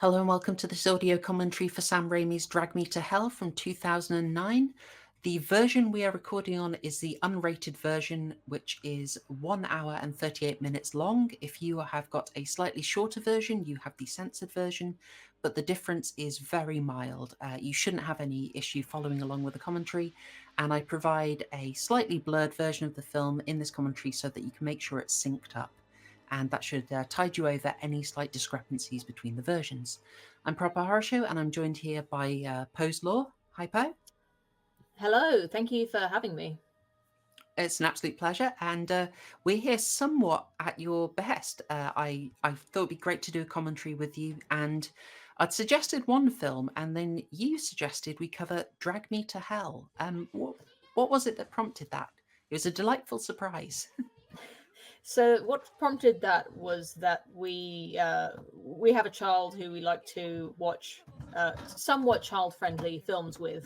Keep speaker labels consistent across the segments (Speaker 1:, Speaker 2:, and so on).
Speaker 1: Hello and welcome to this audio commentary for Sam Raimi's Drag Me to Hell from 2009. The version we are recording on is the unrated version, which is 1 hour and 38 minutes long. If you have got a slightly shorter version, you have the censored version, but the difference is very mild. You shouldn't have any issue following along with the commentary, and I provide a slightly blurred version of the film in this commentary so that you can make sure it's synced up, and that should tide you over any slight discrepancies between the versions. I'm Proper Horror Show, and I'm joined here by Poe's Law. Hi, Poe.
Speaker 2: Hello, thank you for having me.
Speaker 1: It's an absolute pleasure, and we're here somewhat at your behest. I thought it'd be great to do a commentary with you, and I'd suggested one film, and then you suggested we cover Drag Me to Hell. What was it that prompted that? It was a delightful surprise.
Speaker 2: So, what prompted that was that we have a child who we like to watch somewhat child-friendly films with.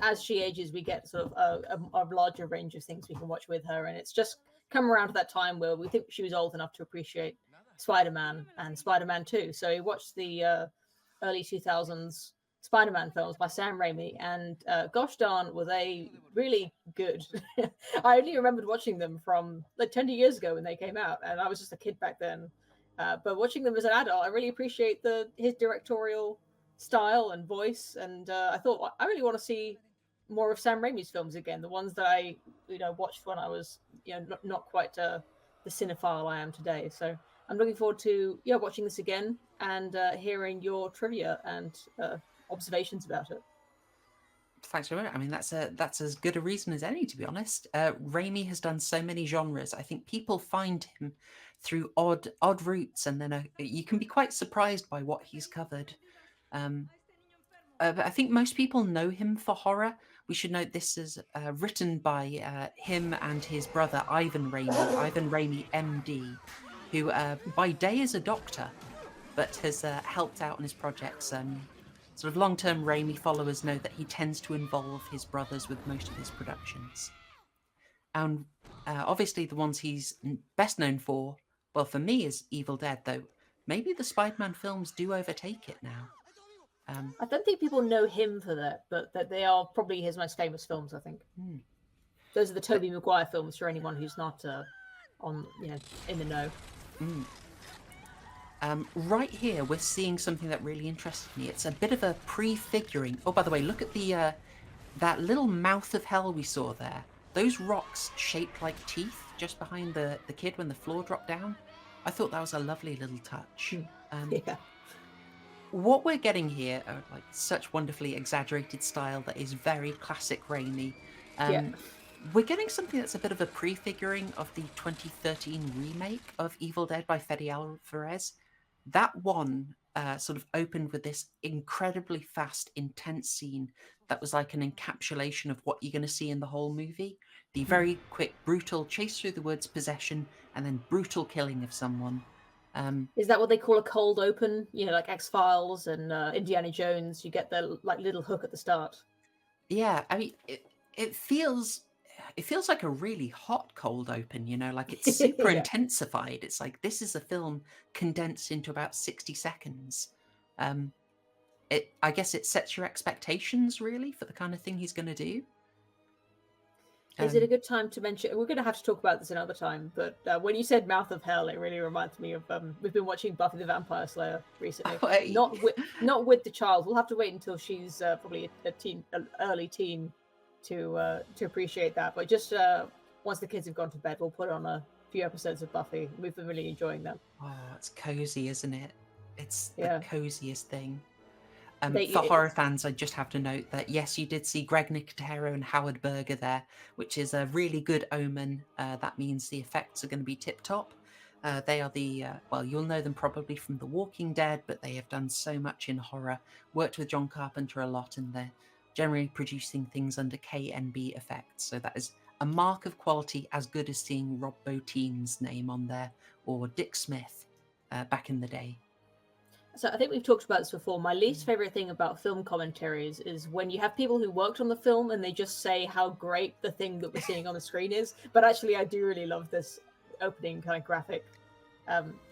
Speaker 2: As she ages, we get sort of a larger range of things we can watch with her, and it's just come around to that time where we think she was old enough to appreciate Spider-Man and Spider-Man 2. So we watched the early 2000s Spider-Man films by Sam Raimi, and gosh darn, were they really good. I only remembered watching them from like 20 years ago when they came out, and I was just a kid back then. But watching them as an adult, I really appreciate his directorial style and voice, and I thought I really want to see more of Sam Raimi's films again, the ones that I watched when I was not quite the cinephile I am today. So I'm looking forward to watching this again and hearing your trivia and observations about it.
Speaker 1: Thanks very much. I mean, that's as good a reason as any, to be honest. Raimi has done so many genres. I think people find him through odd routes, and then you can be quite surprised by what he's covered. Um, but I think most people know him for horror. We should note this is written by him and his brother Ivan Raimi, MD, who by day is a doctor, but has helped out on his projects. Sort of long-term Raimi followers know that he tends to involve his brothers with most of his productions. And obviously the ones he's best known for, well, for me, is Evil Dead, though maybe the Spider-Man films do overtake it now.
Speaker 2: I don't think people know him for that, but that they are probably his most famous films. I think
Speaker 1: Hmm.
Speaker 2: those are the
Speaker 1: But
Speaker 2: Tobey Maguire films for anyone who's not on in the know.
Speaker 1: mm, right here, we're seeing something that really interested me. It's a bit of a prefiguring. Oh, by the way, look at the that little mouth of hell we saw there. Those rocks shaped like teeth just behind the kid when the floor dropped down. I thought that was a lovely little touch.
Speaker 2: Yeah,
Speaker 1: What we're getting here are like such wonderfully exaggerated style that is very classic Raimi.
Speaker 2: yeah.
Speaker 1: We're getting something that's a bit of a prefiguring of the 2013 remake of Evil Dead by Fede Alvarez. That one sort of opened with this incredibly fast, intense scene that was like an encapsulation of what you're going to see in the whole movie. The very quick, brutal chase through the woods, possession, and then brutal killing of someone.
Speaker 2: Is that what they call a cold open? Like X Files and Indiana Jones. You get the like little hook at the start.
Speaker 1: Yeah, I mean, it feels like a really hot cold open, like it's super
Speaker 2: Yeah.
Speaker 1: intensified. It's like this is a film condensed into about 60 seconds. Um, I guess it sets your expectations really for the kind of thing he's going to do.
Speaker 2: Is it a
Speaker 1: Um,
Speaker 2: good time to mention? We're going to have to talk about this another time, but when you said "Mouth of Hell," it really reminds me of we've been watching Buffy the Vampire Slayer recently. Not with the child. We'll have to wait until she's probably a teen, an early teen, to appreciate that. But just once the kids have gone to bed, we'll put on a few episodes of Buffy. We've been really enjoying them.
Speaker 1: oh, it's cozy, isn't it? It's the
Speaker 2: Yeah,
Speaker 1: coziest thing.
Speaker 2: they.
Speaker 1: For horror fans, I just have to note that yes, you did see Greg Nicotero and Howard Berger there, which is a really good omen. That means the effects are going to be tip top. They are well, you'll know them probably from The Walking Dead, but they have done so much in horror, worked with John Carpenter a lot, and they're generally producing things under KNB effects. So that is a mark of quality, as good as seeing Rob Bottin's name on there or Dick Smith back in the day.
Speaker 2: So I think we've talked about this before. My least favorite thing about film commentaries is when you have people who worked on the film and they just say how great the thing that we're seeing on the screen is. But actually, I do really love this opening kind of graphic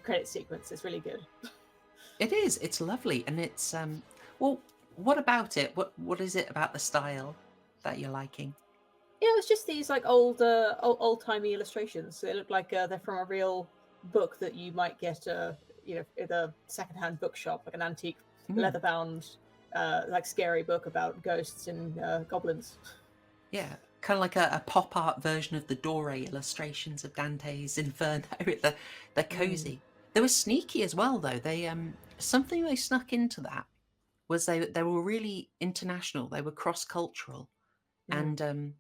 Speaker 2: credit sequence. It's really good.
Speaker 1: It is. It's lovely, and it's well. What about it? What is it about the style that you're liking?
Speaker 2: Yeah, it's just these like old timey illustrations. They look like they're from a real book that you might get, at a secondhand bookshop, like an antique
Speaker 1: Mm,
Speaker 2: leather bound, like scary book about ghosts and goblins.
Speaker 1: yeah, kind of like a pop art version of the Dore illustrations of Dante's Inferno. They're
Speaker 2: Mm,
Speaker 1: cozy. They were sneaky as well, though. They something they snuck into that was they were really international. They were cross cultural,
Speaker 2: mm.
Speaker 1: and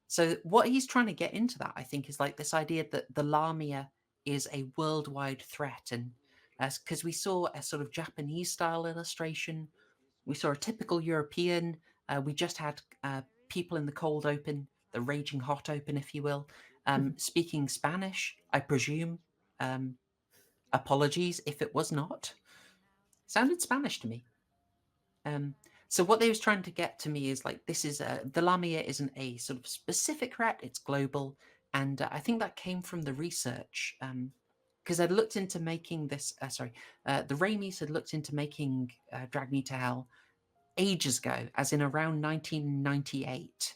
Speaker 1: so what he's trying to get into that, I think, is like this idea that the Lamia is a worldwide threat, and because we saw a sort of Japanese style illustration, we saw a typical European. We just had people in the cold open, the raging hot open, if you will, speaking Spanish. I presume. Um, Apologies if it was not. Sounded Spanish to me. Um, so what they was trying to get to me is like this is the Lamia isn't a sort of specific threat; it's global, and I think that came from the research because I'd looked into making this. The Raimis had looked into making Drag Me to Hell ages ago, as in around 1998,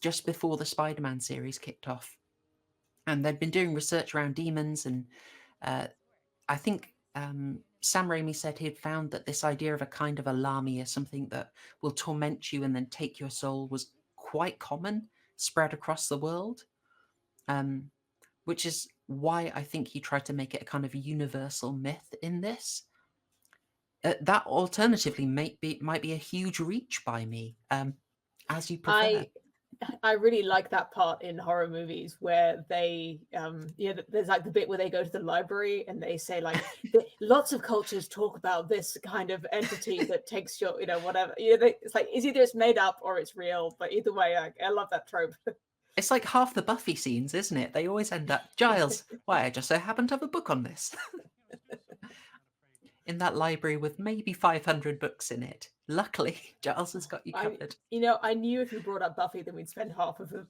Speaker 1: just before the Spider-Man series kicked off, and they'd been doing research around demons and uh, I think Sam Raimi said he'd found that this idea of a kind of a Lamia, something that will torment you and then take your soul, was quite common, spread across the world, um, which is why I think he tried to make it a kind of universal myth in this. That alternatively might be a huge reach by me, as you prefer.
Speaker 2: I I really like that part in horror movies where they, there's like the bit where they go to the library and they say like, lots of cultures talk about this kind of entity that takes your, whatever. It's like it's either it's made up or it's real, but either way, I love that trope.
Speaker 1: It's like half the Buffy scenes, isn't it? They always end up Giles. Why, I just so happen to have a book on this. In that library with maybe 500 books in it. Luckily, Giles has got you
Speaker 2: I,
Speaker 1: covered.
Speaker 2: I knew if you brought up Buffy, then we'd spend half of the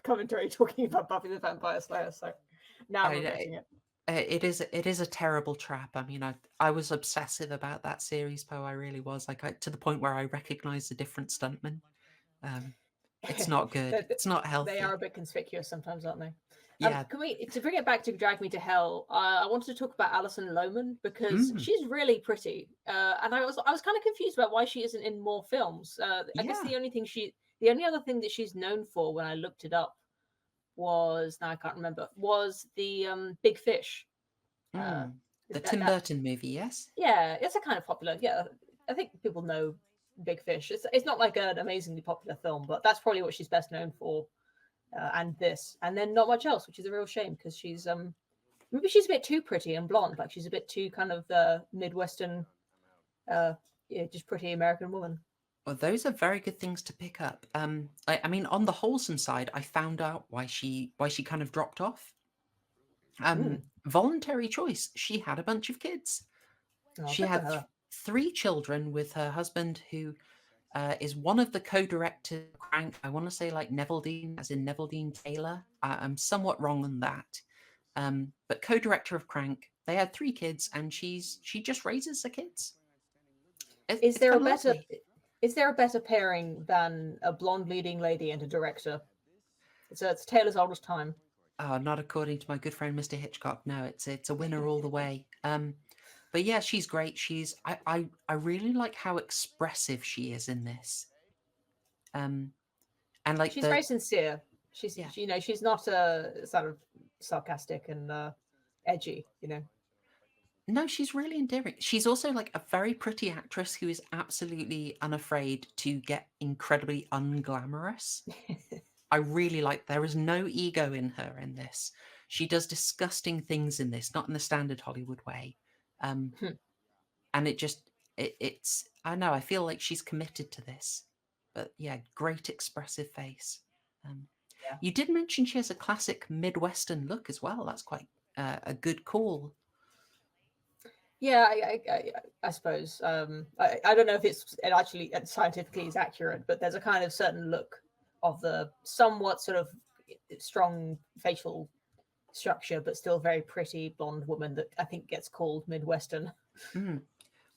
Speaker 2: commentary talking about Buffy the Vampire Slayer. So now I'm
Speaker 1: I,
Speaker 2: regretting it.
Speaker 1: it is a terrible trap. I mean, I was obsessive about that series, Poe. I really was. To the point where I recognised the different stuntmen. Um, it's not good.
Speaker 2: That
Speaker 1: It's not
Speaker 2: they are
Speaker 1: healthy.
Speaker 2: a bit conspicuous sometimes, aren't they?
Speaker 1: Yeah.
Speaker 2: Can we to bring it back to Drag Me to Hell? I wanted to talk about Alison Lohman because
Speaker 1: Mm,
Speaker 2: she's really pretty, and I was kind of confused about why she isn't in more films. I guess
Speaker 1: yeah.
Speaker 2: the only other thing that she's known for when I looked it up was, now I can't remember, was the Big Fish. Uh,
Speaker 1: Mm. The
Speaker 2: that,
Speaker 1: Tim
Speaker 2: that
Speaker 1: Burton movie, yes.
Speaker 2: yeah, it's a kind of popular. Yeah, I think people know Big Fish. It's not like an amazingly popular film, but that's probably what she's best known for. And this, and then not much else, which is a real shame because she's maybe she's a bit too pretty and blonde, like she's a bit too kind of Midwestern, uh, yeah, just pretty American woman.
Speaker 1: Well, those are very good things to pick up. I mean, on the wholesome side, I found out why she kind of dropped off.
Speaker 2: Mm.
Speaker 1: Voluntary choice. She had a bunch of kids.
Speaker 2: Oh,
Speaker 1: She
Speaker 2: good for
Speaker 1: had
Speaker 2: her.
Speaker 1: three children with her husband, who is one of the co-directors of Crank. I want to say like Neville Dean, as in Neville Dean Taylor. I'm somewhat wrong on that, but co-director of Crank. They had three kids, and she just raises the kids.
Speaker 2: Is
Speaker 1: It's
Speaker 2: there a
Speaker 1: kind of
Speaker 2: better
Speaker 1: lovely.
Speaker 2: is there a better pairing than a blonde leading lady and a director? It's Taylor's oldest time.
Speaker 1: Not according to my good friend Mr. Hitchcock. No, it's a winner all the way. But yeah, she's great. I really like how expressive she is in this. Um, and like
Speaker 2: She's very
Speaker 1: the
Speaker 2: sincere.
Speaker 1: yeah,
Speaker 2: She's not sort of sarcastic and edgy.
Speaker 1: no, she's really endearing. She's also like a very pretty actress who is absolutely unafraid to get incredibly unglamorous. I really like. There is no ego in her in this. She does disgusting things in this, not in the standard Hollywood way. Um, and it's I know I feel like she's committed to this, but yeah, great expressive face. um,
Speaker 2: Yeah.
Speaker 1: you did mention she has a classic midwestern look as well. That's quite a good call.
Speaker 2: Yeah, I suppose. I don't know if it actually scientifically is accurate, but there's a kind of certain look of the somewhat sort of strong facial structure, but still very pretty blonde woman that I think gets called Midwestern.
Speaker 1: Mm.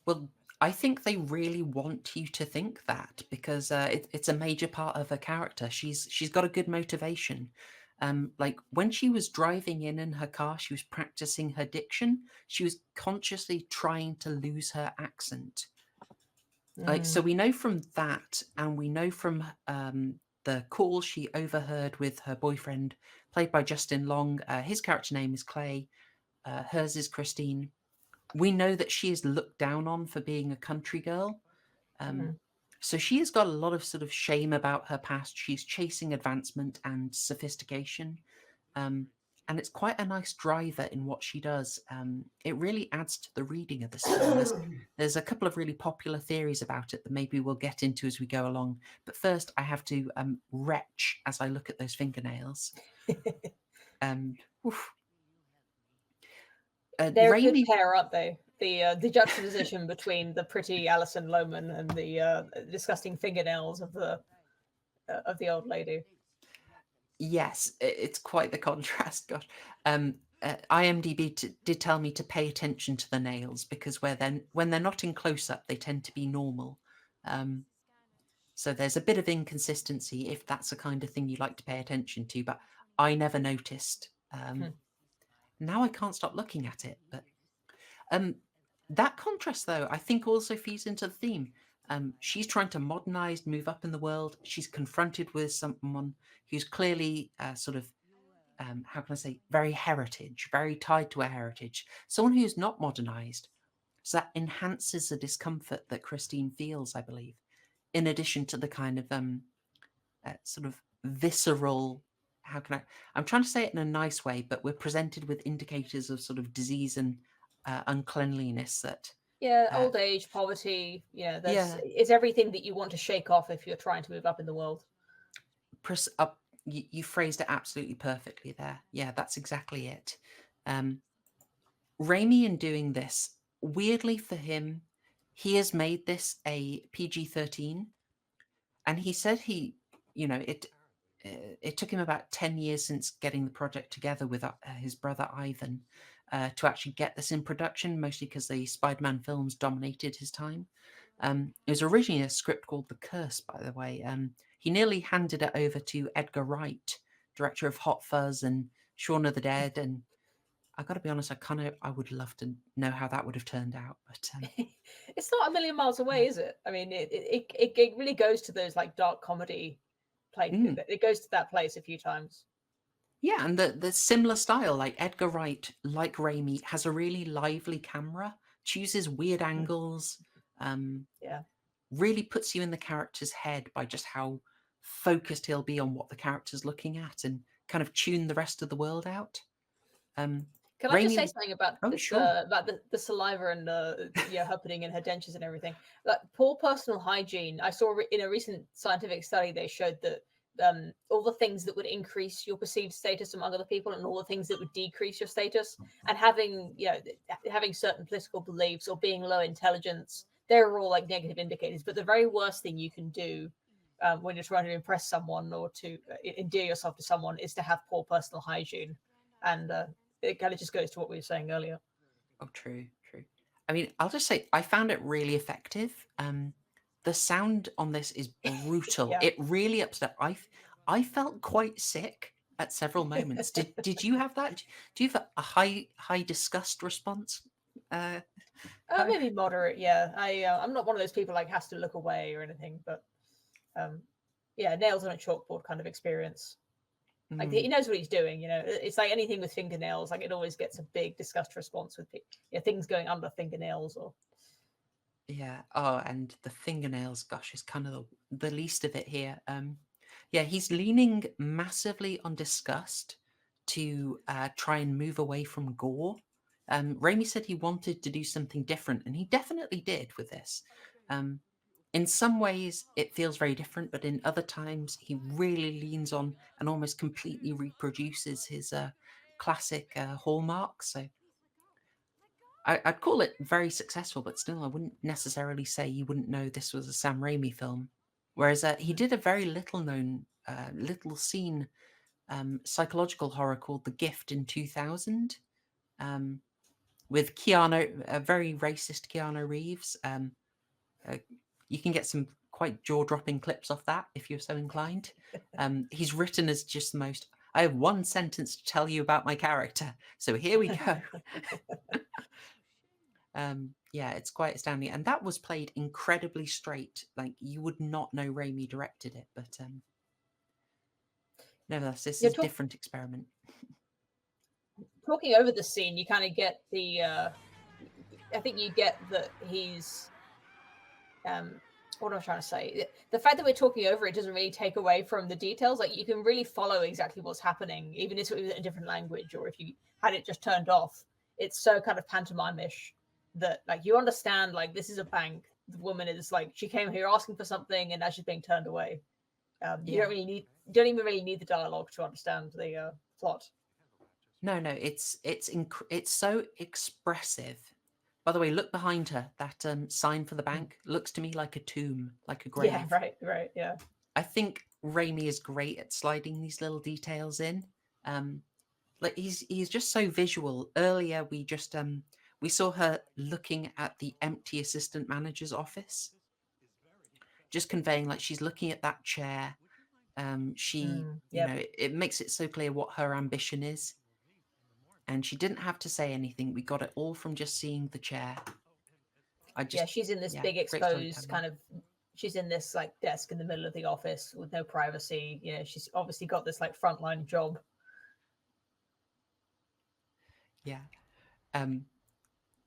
Speaker 1: Well, I think they really want you to think that because it's a major part of her character. She's got a good motivation. Like when she was driving in her car, she was practicing her diction. She was consciously trying to lose her accent. Like so,
Speaker 2: Mm,
Speaker 1: we know from that, and we know from the call she overheard with her boyfriend, played by Justin Long. His character name is Clay. Hers is Christine. We know that she is looked down on for being a country girl. Um,
Speaker 2: mm.
Speaker 1: so she has got a lot of sort of shame about her past. She's chasing advancement and sophistication. Um, and it's quite a nice driver in what she does. It really adds to the reading of this film. There's a couple of really popular theories about it that maybe we'll get into as we go along. But first, I have to retch as I look at those fingernails. Oof.
Speaker 2: They're a good
Speaker 1: Raimi,
Speaker 2: pair, aren't they? The juxtaposition between the pretty Alison Lohman and the disgusting fingernails of the old lady.
Speaker 1: yes, it's quite the contrast. Gosh, IMDb did tell me to pay attention to the nails because when they're not in close up, they tend to be normal. Um, so there's a bit of inconsistency if that's the kind of thing you like to pay attention to. But I never noticed.
Speaker 2: Hmm.
Speaker 1: Now I can't stop looking at it. But um, that contrast, though, I think also feeds into the theme. She's trying to modernize, move up in the world. She's confronted with someone who's clearly sort of how can I say, very heritage, very tied to her heritage, someone who's not modernized. So that enhances the discomfort that Christine feels, I believe, in addition to the kind of sort of visceral. How can I? I'm trying to say it in a nice way, but we're presented with indicators of sort of disease and uncleanliness that,
Speaker 2: Yeah,
Speaker 1: uh,
Speaker 2: old age, poverty. Yeah, there's
Speaker 1: yeah,
Speaker 2: it's everything that you want to shake off if you're trying to move up in the world.
Speaker 1: up. You phrased it absolutely perfectly there. Yeah, that's exactly it. Um, Raimi, in doing this, weirdly for him, he has made this a PG-13, and he said it took him about 10 years since getting the project together with his brother Ivan to actually get this in production, mostly because the Spider-Man films dominated his time. It was originally a script called The Curse, by the way. He nearly handed it over to Edgar Wright, director of Hot Fuzz and Shaun of the Dead, and I got to be honest, I would love to know how that would have turned out, but
Speaker 2: It's not a million miles away, is it? I mean, it really goes to those like dark comedy play.
Speaker 1: mm,
Speaker 2: It goes to that place a few times.
Speaker 1: yeah, and the similar style, like Edgar Wright, like Raimi, has a really lively camera, chooses weird
Speaker 2: Mm,
Speaker 1: angles, um,
Speaker 2: yeah.
Speaker 1: really puts you in the character's head by just how focused he'll be on what the character's looking at, and kind of tune the rest of the world out. Um,
Speaker 2: Can I just say
Speaker 1: Raimi,
Speaker 2: something about
Speaker 1: oh
Speaker 2: this,
Speaker 1: sure,
Speaker 2: about the saliva and yeah, her putting in her dentures and everything? Like poor personal hygiene. I saw in a recent scientific study they showed that all the things that would increase your perceived status among other people and all the things that would decrease your status, and having having certain political beliefs or being low intelligence, they're all like negative indicators. But the very worst thing you can do when you're trying to impress someone or to endear yourself to someone is to have poor personal hygiene, and it kind of just goes to what we were saying earlier.
Speaker 1: oh true, true. I mean, I'll just say I found it really effective. The sound on this is brutal.
Speaker 2: Yeah.
Speaker 1: It really upset. I felt quite sick at several moments. Did you have that? Do you have a high disgust response? Uh, Chloe?
Speaker 2: Maybe moderate. Yeah, I'm not one of those people like has to look away or anything, but um, yeah, nails on a chalkboard kind of experience. Like he
Speaker 1: Mm,
Speaker 2: knows what he's doing. It's like anything with fingernails. Like it always gets a big disgust response with things going under fingernails or.
Speaker 1: yeah. Oh, and the fingernails. Gosh, is kind of the least of it here. Yeah, he's leaning massively on disgust to try and move away from gore. Raimi said he wanted to do something different, and he definitely did with this. Um, in some ways, it feels very different, but in other times, he really leans on and almost completely reproduces his classic hallmarks. So I'd call it very successful, but still, I wouldn't necessarily say you wouldn't know this was a Sam Raimi film. Whereas he did a very little known, little seen psychological horror called The Gift in 2000. Um, with Keanu, a very racist Keanu Reeves. Uh, you can get some quite jaw-dropping clips off that if you're so inclined. He's written as just the most. I have one sentence to tell you about my character, so here we go. Yeah, it's quite astounding, and that was played incredibly straight. Like you would not know Raimi directed it, but nevertheless, this
Speaker 2: You're
Speaker 1: is a different experiment.
Speaker 2: talking over the scene. You kind of get the. I think you get that he's. What am I trying to say? The fact that we're talking over it doesn't really take away from the details. Like you can really follow exactly what's happening, even if it was in a different language or if you had it just turned off. It's so kind of pantomime-ish that like you understand like this is a bank. The woman is like she came here asking for something and now she's being turned away. You
Speaker 1: Yeah.
Speaker 2: don't even really need the dialogue to understand the plot.
Speaker 1: No, it's so expressive. By the way, look behind her. That sign for the bank looks to me like a tomb, like a grave.
Speaker 2: Yeah, right, yeah.
Speaker 1: I think Raimi is great at sliding these little details in. Like he's just so visual. Earlier, we saw her looking at the empty assistant manager's office, just conveying like she's looking at that chair. She, you
Speaker 2: Yep.
Speaker 1: know, it makes it so clear what her ambition is. And she didn't have to say anything. We got it all from just seeing the chair.
Speaker 2: She's in this big
Speaker 1: great
Speaker 2: exposed
Speaker 1: storytelling.
Speaker 2: kind of. She's in this like desk in the middle of the office with no privacy. You know, she's obviously got this like frontline job.
Speaker 1: Yeah.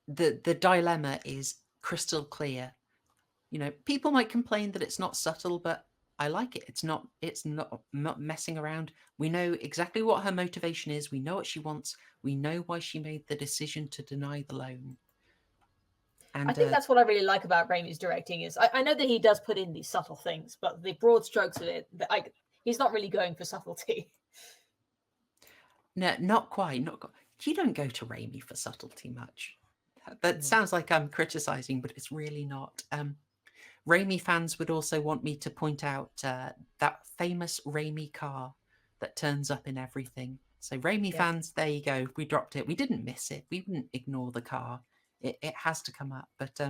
Speaker 1: The dilemma is crystal clear. You know, people might complain that it's not subtle, but I like it. It's not messing around. We know exactly what her motivation is. We know what she wants. We know why she made the decision to deny the loan. And
Speaker 2: I think that's what I really like about Raimi's directing is I know that he does put in these subtle things, but the broad strokes of it, he's not really going for subtlety.
Speaker 1: no, not quite. Not quite. You don't go to Raimi for subtlety much. That sounds like I'm criticizing, but it's really not. Raimi fans would also want me to point out that famous Raimi car that turns up in everything. So Raimi fans, there you go. We dropped it. We didn't miss it. We wouldn't ignore the car. It has to come up. But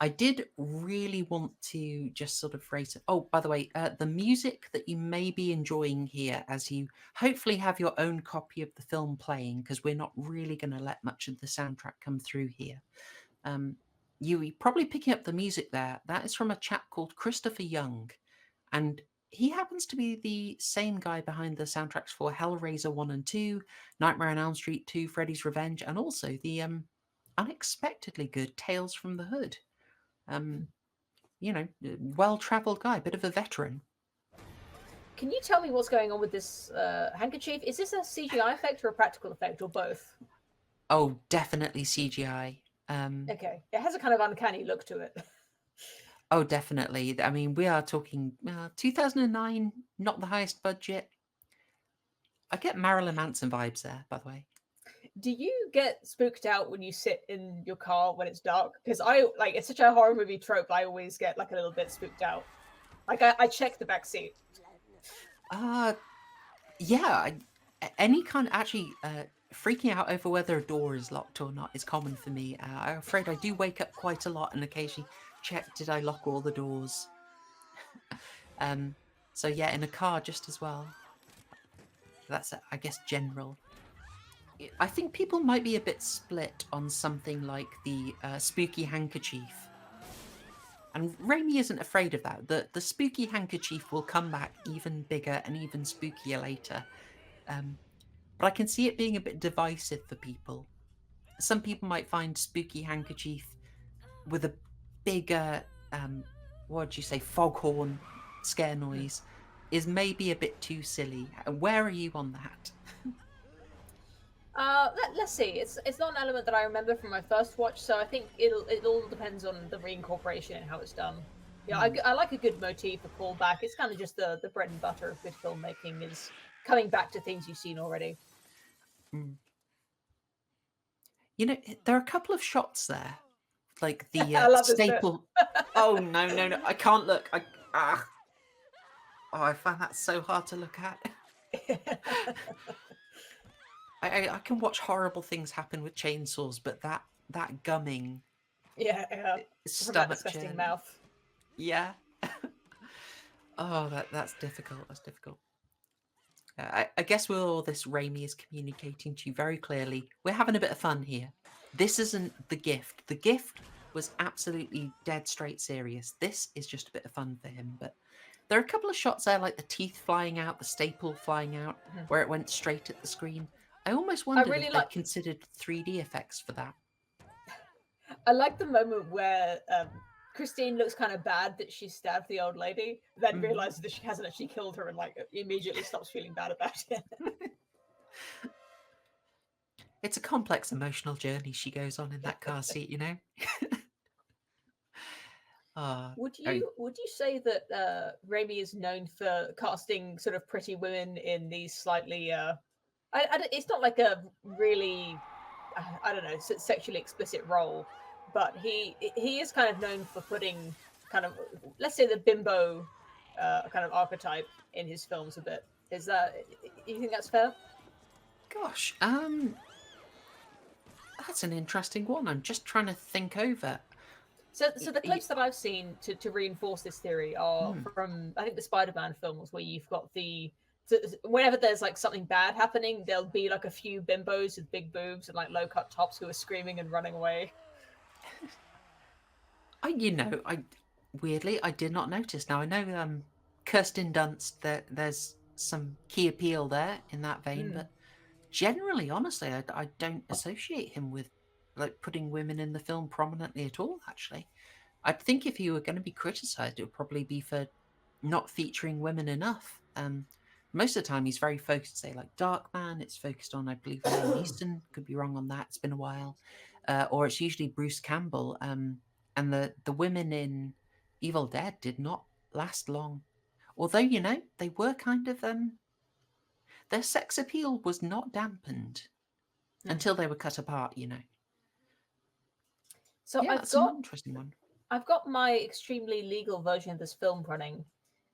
Speaker 1: I did really want to just sort of phrase it. Oh, by the way, the music that you may be enjoying here as you hopefully have your own copy of the film playing, because we're not really going to let much of the soundtrack come through here. You probably picking up the music there. That is from a chap called Christopher Young. And he happens to be the same guy behind the soundtracks for Hellraiser 1 and 2, Nightmare on Elm Street 2, Freddy's Revenge, and also the unexpectedly good Tales from the Hood. You know, well-traveled guy, bit of a veteran.
Speaker 2: Can you tell me what's going on with this handkerchief? Is this a CGI effect or a practical effect or both?
Speaker 1: Oh, definitely CGI.
Speaker 2: Okay, it has a kind of uncanny look to it.
Speaker 1: Oh, definitely. I mean, we are talking 2009, not the highest budget. I get Marilyn Manson vibes there, by the way.
Speaker 2: Do you get spooked out when you sit in your car when it's dark? Because I like it's such a horror movie trope. I always get like a little bit spooked out. Like I check the back seat.
Speaker 1: Yeah, any kind of actually freaking out over whether a door is locked or not is common for me. I'm afraid I do wake up quite a lot and occasionally check, did I lock all the doors? So yeah, in a car just as well. That's, I guess, general. I think people might be a bit split on something like the spooky handkerchief. And Raimi isn't afraid of that. The spooky handkerchief will come back even bigger and even spookier later. But I can see it being a bit divisive for people. Some people might find spooky handkerchief with a bigger, what do you say, foghorn scare noise is maybe a bit too silly. Where are you on that?
Speaker 2: Let's see. It's not an element that I remember from my first watch, so I think it all depends on the reincorporation and how it's done. Yeah, I like a good motif, a callback. It's kind of just the bread and butter of good filmmaking is coming back to things you've seen already.
Speaker 1: You know, there are a couple of shots there, like the
Speaker 2: I love
Speaker 1: staple. Oh no! I can't look. Oh, I find that so hard to look at. I can watch horrible things happen with chainsaws, but that gumming,
Speaker 2: Yeah, from that
Speaker 1: stomach
Speaker 2: disgusting
Speaker 1: churning,
Speaker 2: mouth.
Speaker 1: yeah. Oh, that's difficult. That's difficult. I guess with all this, Raimi is communicating to you very clearly. We're having a bit of fun here. This isn't The Gift. The Gift was absolutely dead straight serious. This is just a bit of fun for him. But there are a couple of shots there, like the teeth flying out, the staple flying out,
Speaker 2: Mhm.
Speaker 1: where it went straight at the screen. I almost
Speaker 2: I
Speaker 1: wondered
Speaker 2: really
Speaker 1: if
Speaker 2: like.
Speaker 1: they'd considered 3D effects for that.
Speaker 2: I like the moment where Christine looks kind of bad that she stabbed the old lady, then
Speaker 1: Mhm.
Speaker 2: realizes that she hasn't actually killed her, and like immediately stops feeling bad about it.
Speaker 1: It's a complex emotional journey she goes on in that car seat, you know? Ah, I
Speaker 2: Would you say that Raimi is known for casting sort of pretty women in these slightly it's not like a really I don't know sexually explicit role, but he is kind of known for putting kind of, let's say, the bimbo kind of archetype in his films a bit. Is that, you think that's fair?
Speaker 1: gosh, that's an interesting one. I'm just trying to think over.
Speaker 2: So the
Speaker 1: Y-
Speaker 2: clips that I've seen to reinforce this theory are
Speaker 1: hmm.
Speaker 2: from, I think, the Spider-Man films, where you've got whenever there's like something bad happening, there'll be like a few bimbos with big boobs and like low cut tops who are screaming and running away.
Speaker 1: I weirdly I did not notice. Now I know Kirsten Dunst. There's some key appeal there in that vein,
Speaker 2: Mm.
Speaker 1: but generally, honestly, I don't associate him with like putting women in the film prominently at all. Actually, I think if he were going to be criticised, it would probably be for not featuring women enough. Most of the time, he's very focused. Say like Darkman, it's focused on, I believe, Liam Neeson. Could be wrong on that. It's been a while, or it's usually Bruce Campbell. And the women in Evil Dead did not last long. Although they were kind of their sex appeal was not dampened
Speaker 2: Mm.
Speaker 1: until they were cut apart.
Speaker 2: So
Speaker 1: Yeah, that's an interesting one.
Speaker 2: I've got my extremely legal version of this film running,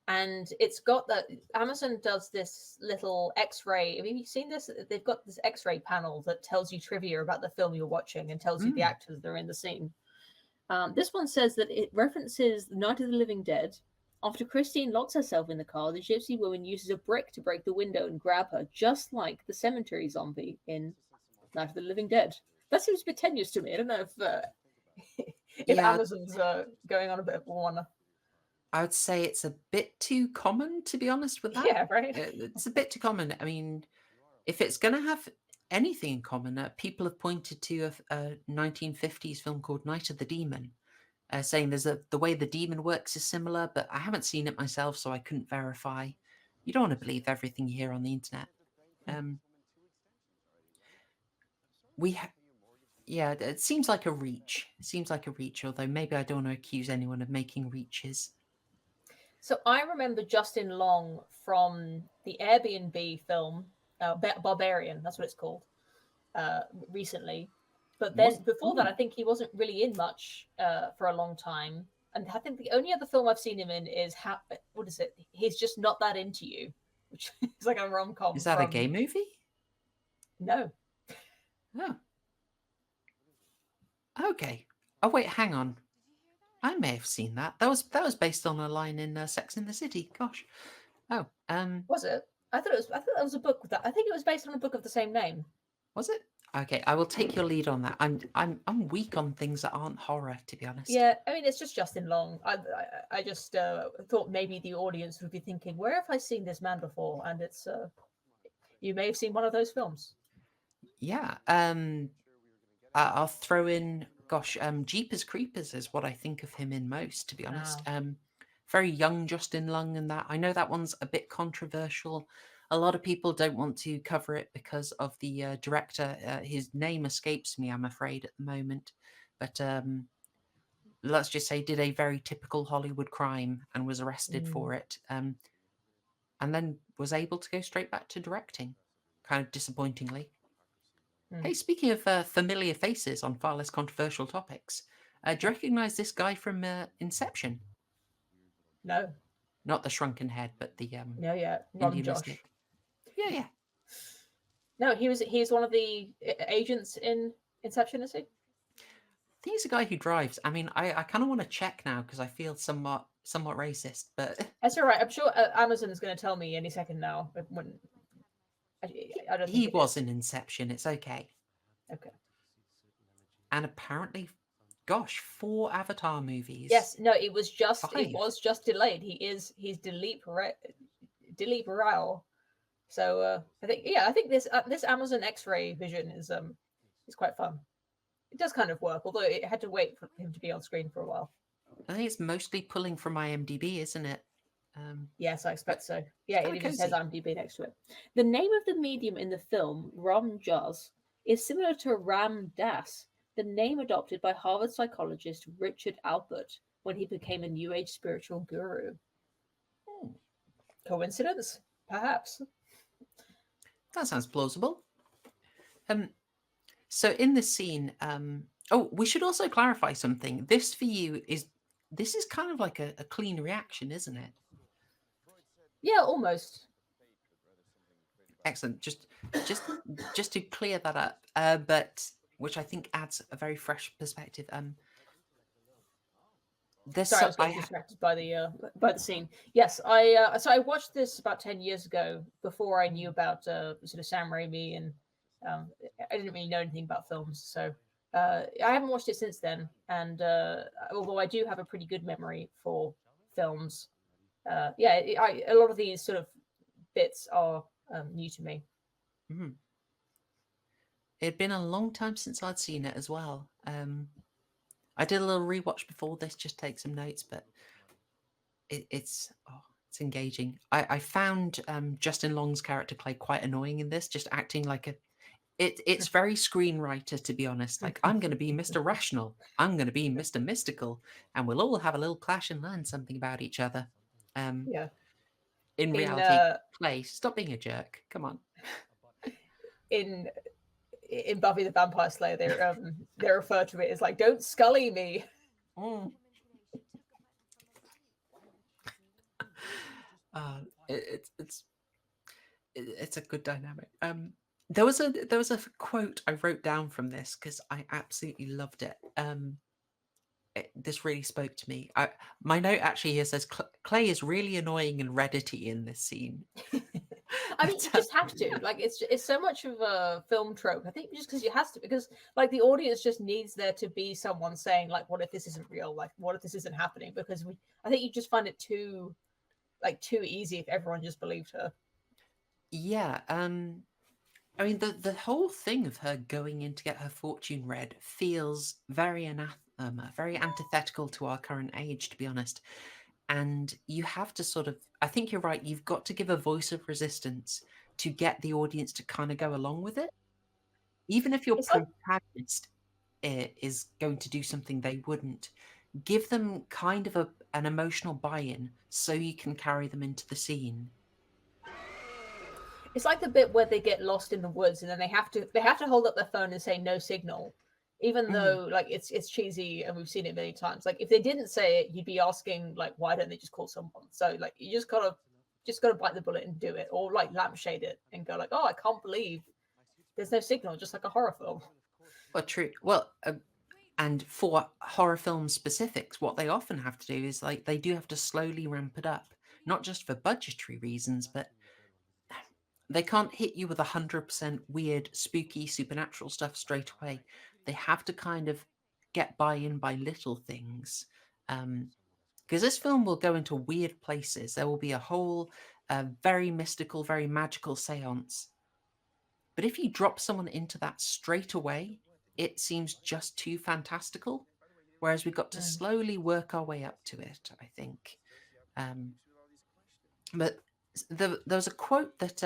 Speaker 2: and it's got that Amazon does this little X-ray. Have you seen this? They've got this X-ray panel that tells you trivia about the film you're watching and tells you the
Speaker 1: Mm.
Speaker 2: actors that are in the scene. This one says that it references Night of the Living Dead. After Christine locks herself in the car, the gypsy woman uses a brick to break the window and grab her, just like the cemetery zombie in Night of the Living Dead. That seems a bit tenuous to me. I don't know if
Speaker 1: Yeah,
Speaker 2: Amazon's going on a bit of one.
Speaker 1: I would say it's a bit too common, to be honest with that.
Speaker 2: Yeah, right.
Speaker 1: It's a bit too common. I mean, if it's going to have anything in common, people have pointed to a 1950s film called Night of the Demon, saying the way the demon works is similar, but I haven't seen it myself, so I couldn't verify. You don't want to believe everything you hear on the internet. Um, we ha- yeah, it seems like a reach. It seems like a reach, although maybe I don't want to accuse anyone of making reaches.
Speaker 2: So I remember Justin Long from the Airbnb film Barbarian. That's what it's called. Recently, but
Speaker 1: Was
Speaker 2: then before that, I
Speaker 1: ooh,
Speaker 2: think he wasn't really in much for a long time. And I think the only other film I've seen him in is what is it? He's Just Not That Into You, which is like a rom com
Speaker 1: is that a gay
Speaker 2: from
Speaker 1: movie?
Speaker 2: no.
Speaker 1: Oh, okay. Oh wait, hang on. I may have seen that. That was based on a line in Sex in the City. Gosh. Oh,
Speaker 2: Was it? I thought that was a book that I think it was based on a book of the same name.
Speaker 1: was it? Okay, I will take your lead on that. I'm weak on things that aren't horror, to be honest.
Speaker 2: Yeah, I mean it's just Justin Long. I just thought maybe the audience would be thinking, where have I seen this man before? And it's you may have seen one of those films.
Speaker 1: Yeah. I'll throw in. Gosh, Jeepers Creepers is what I think of him in most, to be honest.
Speaker 2: Oh.
Speaker 1: Very young Justin Long, and that I know that one's a bit controversial. A lot of people don't want to cover it because of the director. His name escapes me, I'm afraid, at the moment. But let's just say did a very typical Hollywood crime and was arrested
Speaker 2: Mm,
Speaker 1: for it, and then was able to go straight back to directing, kind of disappointingly.
Speaker 2: mm.
Speaker 1: Hey, speaking of familiar faces on far less controversial topics, do you recognise this guy from Inception?
Speaker 2: No,
Speaker 1: Not the shrunken head, but the
Speaker 2: no, yeah, Ron
Speaker 1: Indian
Speaker 2: Josh.
Speaker 1: mystic. Yeah, yeah.
Speaker 2: No, he's one of the agents in Inception, is he?
Speaker 1: I think he's a guy who drives. I mean, I kind of want to check now because I feel somewhat racist, but
Speaker 2: That's all right. I'm sure Amazon is going to tell me any second now. But when I don't think
Speaker 1: he
Speaker 2: it
Speaker 1: was
Speaker 2: is.
Speaker 1: in Inception. It's okay.
Speaker 2: Okay.
Speaker 1: And apparently, gosh, 4 Avatar movies.
Speaker 2: Yes. No. It
Speaker 1: 5.
Speaker 2: was just delayed. He's Dilip Rao. So I think this Amazon X-ray vision is quite fun. It does kind of work, although it had to wait for him to be on screen for a while.
Speaker 1: I think it's mostly pulling from IMDb, isn't it?
Speaker 2: Yes, I
Speaker 1: But
Speaker 2: expect so.
Speaker 1: it's
Speaker 2: Yeah,
Speaker 1: kind
Speaker 2: it
Speaker 1: of
Speaker 2: even says
Speaker 1: cozy.
Speaker 2: IMDb next to it. The name of the medium in the film, Ram Dass, is similar to Ram Dass, the name adopted by Harvard psychologist Richard Alpert when he became a New Age spiritual guru.
Speaker 1: Hmm,
Speaker 2: Coincidence? Perhaps.
Speaker 1: that sounds plausible. Um, so in this scene, oh, we should also clarify something. This is kind of like a clean reaction, isn't it?
Speaker 2: Yeah, almost.
Speaker 1: Excellent. Just just to clear that up, but which I think adds a very fresh perspective. There's
Speaker 2: Sorry, I
Speaker 1: so
Speaker 2: was getting distracted by the scene. Yes, I watched this about 10 years ago before I knew about sort of Sam Raimi and um, I didn't really know anything about films, so I haven't watched it since then. And although I do have a pretty good memory for films, a lot of these sort of bits are new to me.
Speaker 1: Mhm. It had been a long time since I'd seen it as well. I did a little rewatch before this, just take some notes, but it's engaging. I found Justin Long's character Clay quite annoying in this, just acting like a. It's very screenwriter, to be honest. Like, I'm going to be Mr. Rational, I'm going to be Mr. Mystical, and we'll all have a little clash and learn something about each other. Um,
Speaker 2: Yeah.
Speaker 1: in
Speaker 2: In
Speaker 1: reality, Clay, stop being a jerk. Come on.
Speaker 2: in in Buffy the Vampire Slayer, they refer to it as like, "Don't Scully me."
Speaker 1: Mm. It's a good dynamic. There was a quote I wrote down from this because I absolutely loved it. This really spoke to me. My note actually here says Clay is really annoying and reddity in this scene.
Speaker 2: I mean, you just have to. Like, it's so much of a film trope. I think just because you have to, because like the audience just needs there to be someone saying like, "What if this isn't real? Like, what if this isn't happening?" Because I think you just find it too easy if everyone just believed her.
Speaker 1: Yeah. I mean, the whole thing of her going in to get her fortune read feels very anathema, very antithetical to our current age, to be honest. And you have to sort of, I think you're right, you've got to give a voice of resistance to get the audience to kind of go along with it. Even if your
Speaker 2: It's like
Speaker 1: protagonist is going to do something they wouldn't, give them kind of an emotional buy-in so you can carry them into the scene.
Speaker 2: it's like the bit where they get lost in the woods and then they have to hold up their phone and say no signal, even
Speaker 1: Mhm.
Speaker 2: though like it's cheesy and we've seen it many times. Like if they didn't say it, you'd be asking like, why don't they just call someone? So like you just gotta bite the bullet and do it, or like lampshade it and go like, oh, I can't believe there's no signal, just like a horror film.
Speaker 1: Well, true. Well, and for horror film specifics, what they often have to do is like they do have to slowly ramp it up, not just for budgetary reasons, but they can't hit you with 100% weird, spooky, supernatural stuff straight away. They have to kind of get buy-in by little things. Because this film will go into weird places. There will be a whole very mystical, very magical seance. But if you drop someone into that straight away, it seems just too fantastical. Whereas we've got to
Speaker 2: Mm.
Speaker 1: slowly work our way up to it, I think. Um, but there was a quote that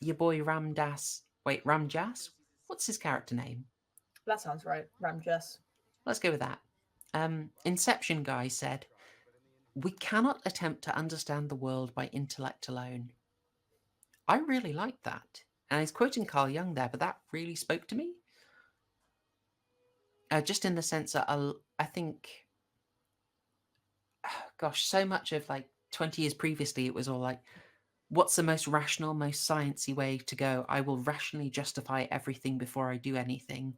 Speaker 1: your boy Ramjas, what's his character name?
Speaker 2: That sounds right, Ramjess.
Speaker 1: Let's go with that. Inception guy said, "We cannot attempt to understand the world by intellect alone." I really liked that. And he's quoting Carl Jung there, but that really spoke to me. Just in the sense that I think, gosh, so much of like 20 years previously, it was all like, what's the most rational, most sciencey way to go? I will rationally justify everything before I do anything.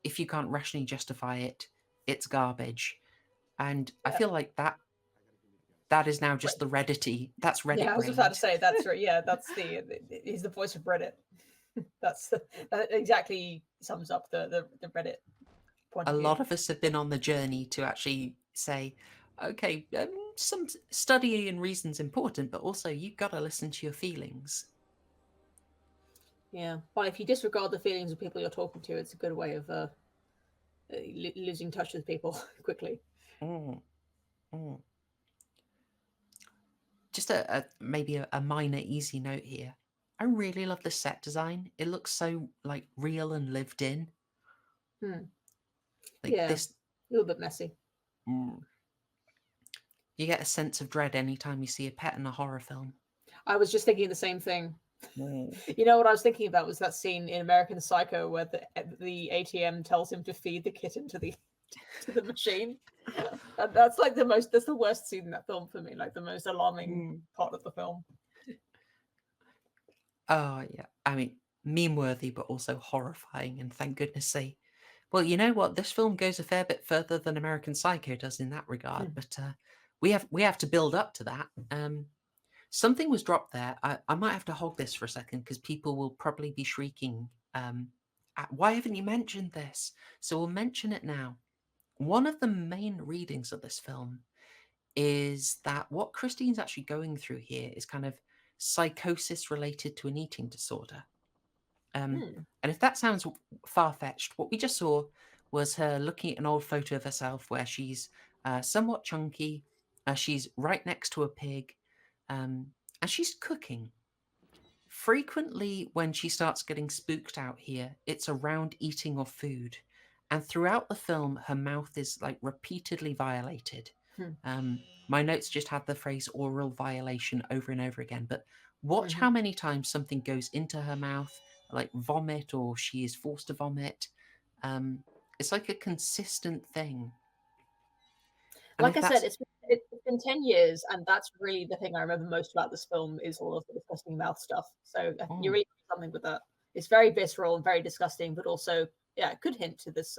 Speaker 1: If you can't rationally justify it, it's garbage. And I
Speaker 2: Yeah.
Speaker 1: feel like that is now just the Reddity. That's
Speaker 2: Yeah,
Speaker 1: Reddit
Speaker 2: I was about to
Speaker 1: brained.
Speaker 2: say that's right. Yeah, that's he's the voice of Reddit. That exactly sums up the Reddit point
Speaker 1: A
Speaker 2: of view.
Speaker 1: lot of us have been on the journey to actually say, okay, some study and reason's important, but also you've got to listen to your feelings.
Speaker 2: Yeah, but if you disregard the feelings of people you're talking to, it's a good way of losing touch with people quickly.
Speaker 1: Mm, mm. Just a maybe a minor easy note here. I really love the set design. It looks so like real and lived in.
Speaker 2: Hmm.
Speaker 1: Like
Speaker 2: Yeah, a
Speaker 1: this,
Speaker 2: little bit messy.
Speaker 1: mm, you get a sense of dread anytime you see a pet in a horror film.
Speaker 2: I was just thinking the same thing.
Speaker 1: Mm.
Speaker 2: You know what I was thinking about was that scene in American Psycho where the ATM tells him to feed the kitten to the machine. And that's like that's the worst scene in that film for me, like the most alarming
Speaker 1: Mm.
Speaker 2: part of the film.
Speaker 1: Oh yeah, I mean meme worthy, but also horrifying. And thank goodness they. Well, you know what? This film goes a fair bit further than American Psycho does in that regard,
Speaker 2: Hmm.
Speaker 1: but we have to build up to that. Something was dropped there. I might have to hold this for a second because people will probably be shrieking. Why haven't you mentioned this? So we'll mention it now. One of the main readings of this film is that what Christine's actually going through here is kind of psychosis related to an eating disorder.
Speaker 2: Hmm.
Speaker 1: And if that sounds far fetched, what we just saw was her looking at an old photo of herself where she's somewhat chunky. She's right next to a pig, and she's cooking. Frequently, when she starts getting spooked out here, it's around eating or food. And throughout the film, her mouth is like repeatedly violated.
Speaker 2: Hmm.
Speaker 1: My notes just had the phrase oral violation over and over again, but watch
Speaker 2: Hmm.
Speaker 1: how many times something goes into her mouth, like vomit or she is forced to vomit. Um, it's like a consistent thing. And
Speaker 2: Like
Speaker 1: if
Speaker 2: I said,
Speaker 1: that's,
Speaker 2: it's been 10 years, and that's really the thing I remember most about this film is all of the disgusting mouth stuff. So I think you
Speaker 1: oh,
Speaker 2: really do something with that. It's very visceral and very disgusting, but also yeah, it could hint to this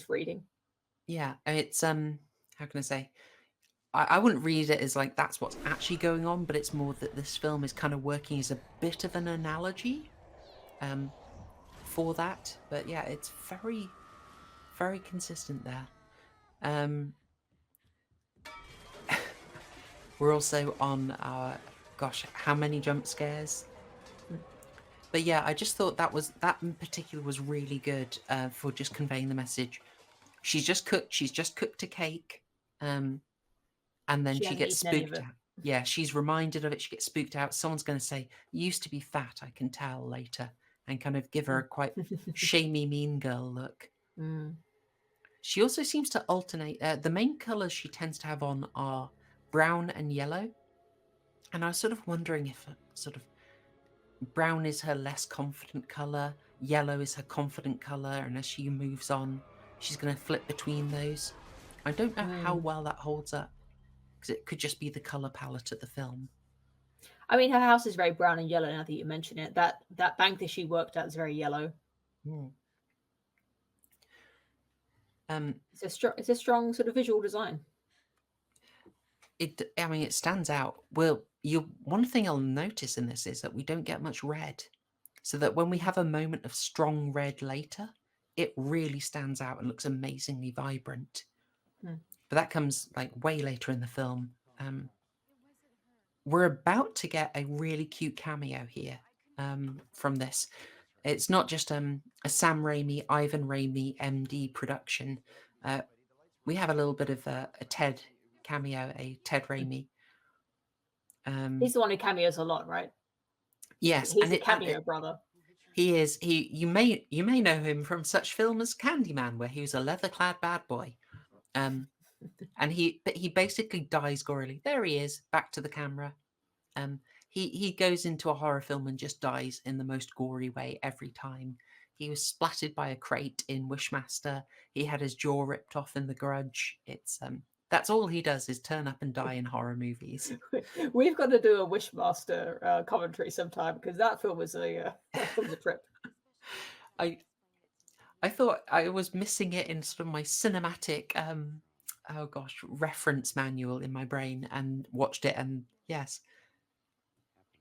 Speaker 2: reading.
Speaker 1: yeah, it's, how can I say? I wouldn't read it as like that's what's actually going on, but it's more that this film is kind of working as a bit of an analogy um, for that. But yeah, it's very, very consistent there. Um, we're also on our, gosh, how many jump scares?
Speaker 2: Hmm.
Speaker 1: But yeah, I just thought that in particular was really good for just conveying the message. She's just cooked. She's just cooked a cake. Um, and then
Speaker 2: She
Speaker 1: she
Speaker 2: hasn't
Speaker 1: gets
Speaker 2: eaten any of
Speaker 1: spooked
Speaker 2: it.
Speaker 1: out. Yeah, she's reminded of it. She gets spooked out. Someone's going to say, "You used to be fat, I can tell," later, and kind of give her a quite shamey, mean girl look.
Speaker 2: Mm.
Speaker 1: She also seems to alternate. The main colours she tends to have on are brown and yellow, and I was sort of wondering if sort of brown is her less confident colour, yellow is her confident colour, and as she moves on, she's going to flip between those. I don't know how
Speaker 2: Mm.
Speaker 1: well that holds up because it could just be the colour palette of the film.
Speaker 2: I mean, her house is very brown and yellow. Now that you mention it, that bank that she worked at is very yellow.
Speaker 1: Hmm. Um,
Speaker 2: It's a strong sort of visual design.
Speaker 1: I mean, it stands out. Well, one thing I'll notice in this is that we don't get much red, so that when we
Speaker 2: Mm.
Speaker 1: have a moment of strong red later, it really stands out and looks amazingly vibrant.
Speaker 2: Mm.
Speaker 1: But that comes like way later in the film. We're about to get a really cute cameo here from this. It's not just a Sam Raimi, Ivan Raimi, MD production. Uh, we have a little bit of a Ted cameo, a Ted Raimi. Um,
Speaker 2: He's the one who cameos a lot, right?
Speaker 1: yes,
Speaker 2: He's
Speaker 1: and
Speaker 2: the cameo brother.
Speaker 1: he is he. You may know him from such film as Candyman, where he was a leather-clad bad boy. Um, and he basically dies gorily. There he is, back to the camera. Um, he goes into a horror film and just dies in the most gory way every time. He was splattered by a crate in Wishmaster. He had his jaw ripped off in The Grudge. It's That's all he does is turn up and die in horror movies.
Speaker 2: We've got to do a Wishmaster commentary sometime because that film was a that film was a trip.
Speaker 1: I I thought I was missing it in sort of my cinematic oh gosh, reference manual in my brain and watched it and yes.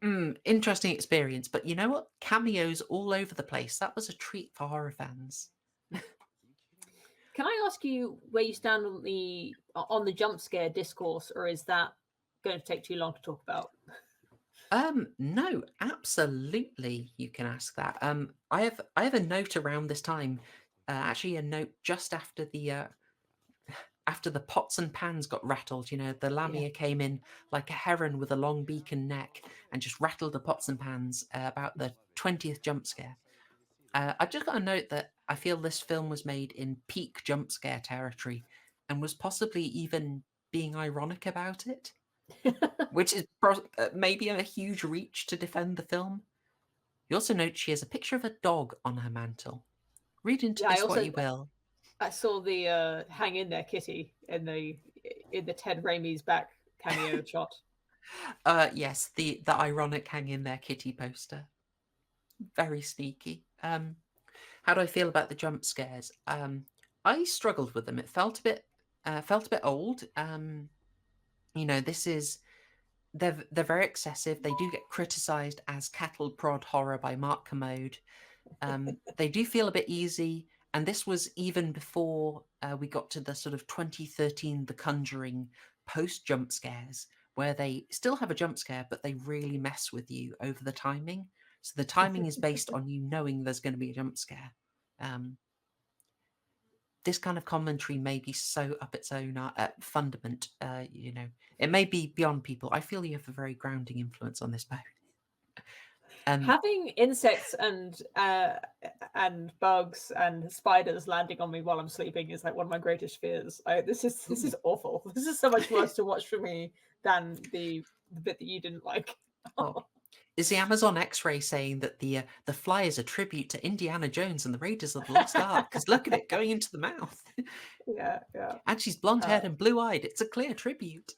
Speaker 1: Interesting experience, but you know what? Cameos all over the place. That was a treat for horror fans.
Speaker 2: Can I ask you where you stand on the jump scare discourse, or is that going to take too long to talk about?
Speaker 1: No, absolutely you can ask that. I have a note around this time, actually a note just after the pots and pans got rattled, the
Speaker 2: Yeah.
Speaker 1: lamia came in like a heron with a long beak and neck and just rattled the pots and pans about the 20th jump scare. I've just got to note that I feel this film was made in peak jump scare territory and was possibly even being ironic about it, which is maybe a huge reach to defend the film. You also note she has a picture of a dog on her mantle. Read into
Speaker 2: Yeah,
Speaker 1: this what you will.
Speaker 2: I saw the "Hang in there, Kitty" in the Ted Raimi's back cameo shot.
Speaker 1: Yes, the ironic hang in there kitty poster. Very sneaky. How do I feel about the jump scares? I struggled with them. It felt a bit old. This is they're very excessive. They do get criticised as cattle prod horror by Mark Commode. They do feel a bit easy, and this was even before we got to the sort of 2013 The Conjuring post jump scares, where they still have a jump scare, but they really mess with you over the timing. So the timing is based on you knowing there's going to be a jump scare. Um, this kind of commentary may be so up its own fundament. It may be beyond people. I feel you have a very grounding influence on this boat.
Speaker 2: Having insects and bugs and spiders landing on me while I'm sleeping is like one of my greatest fears. This is awful. This is so much worse to watch for me than the bit that you didn't like.
Speaker 1: Oh, is the Amazon X-ray saying that the fly is a tribute to Indiana Jones and the Raiders of the Lost Ark? Because look at it going into the mouth,
Speaker 2: Yeah, yeah.
Speaker 1: and she's blonde-haired and blue-eyed. It's a clear tribute.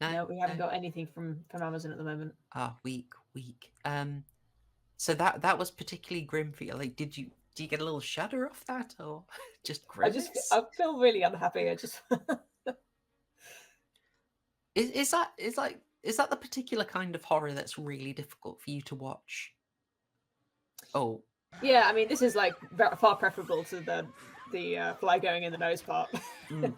Speaker 1: No,
Speaker 2: No, we haven't
Speaker 1: no.
Speaker 2: got anything from Amazon at the moment.
Speaker 1: Weak, weak. So that was particularly grim for you. Like, do you get a little shudder off that, or just grimace?
Speaker 2: I feel really unhappy. I just
Speaker 1: Is that the particular kind of horror that's really difficult for you to watch? Oh,
Speaker 2: yeah. I mean, this is like far preferable to the fly going in the nose part.
Speaker 1: mm,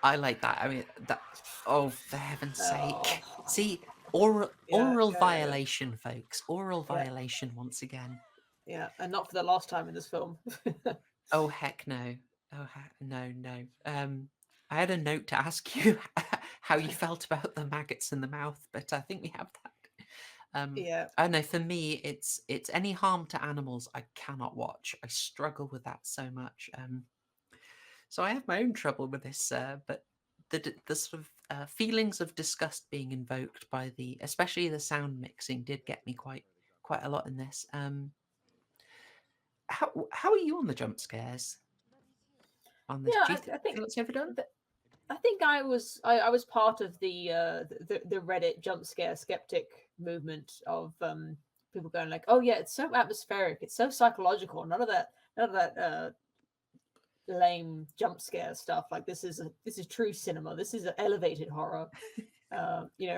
Speaker 1: I like that. I mean that. Oh, for heaven's sake!
Speaker 2: Oh,
Speaker 1: See, oral
Speaker 2: yeah,
Speaker 1: oral
Speaker 2: yeah, yeah,
Speaker 1: violation, folks. Oral
Speaker 2: yeah,
Speaker 1: violation once again.
Speaker 2: yeah, and not for the last time in this film.
Speaker 1: Oh heck no! Oh heck no no. I had a note to ask you how you felt about the maggots in the mouth, but I think we have that.
Speaker 2: Yeah,
Speaker 1: I don't know. For me, it's any harm to animals I cannot watch. I struggle with that so much. So I have my own trouble with this, but the sort of feelings of disgust being invoked by especially the sound mixing, did get me quite a lot in this. How are you on the jump scares on this?
Speaker 2: yeah.
Speaker 1: Do you feel it's overdone?
Speaker 2: I think I was part of the Reddit jump scare skeptic movement of people going like, oh yeah, it's so atmospheric, it's so psychological. None of that lame jump scare stuff. Like this is true cinema. This is an elevated horror.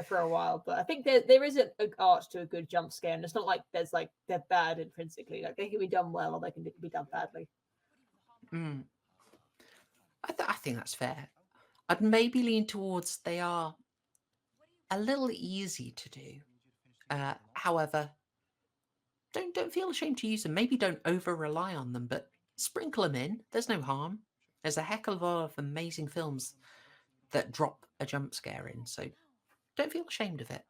Speaker 2: For a while, but I think there is an art to a good jump scare, and it's not like they're bad intrinsically. Like they can be done well, or they can be done badly.
Speaker 1: Mm, I think that's fair. I'd maybe lean towards they are a little easy to do. However, don't feel ashamed to use them. Maybe don't over rely on them, but sprinkle them in. There's no harm. There's a heck of a lot of amazing films that drop a jump scare in, so don't feel ashamed of it.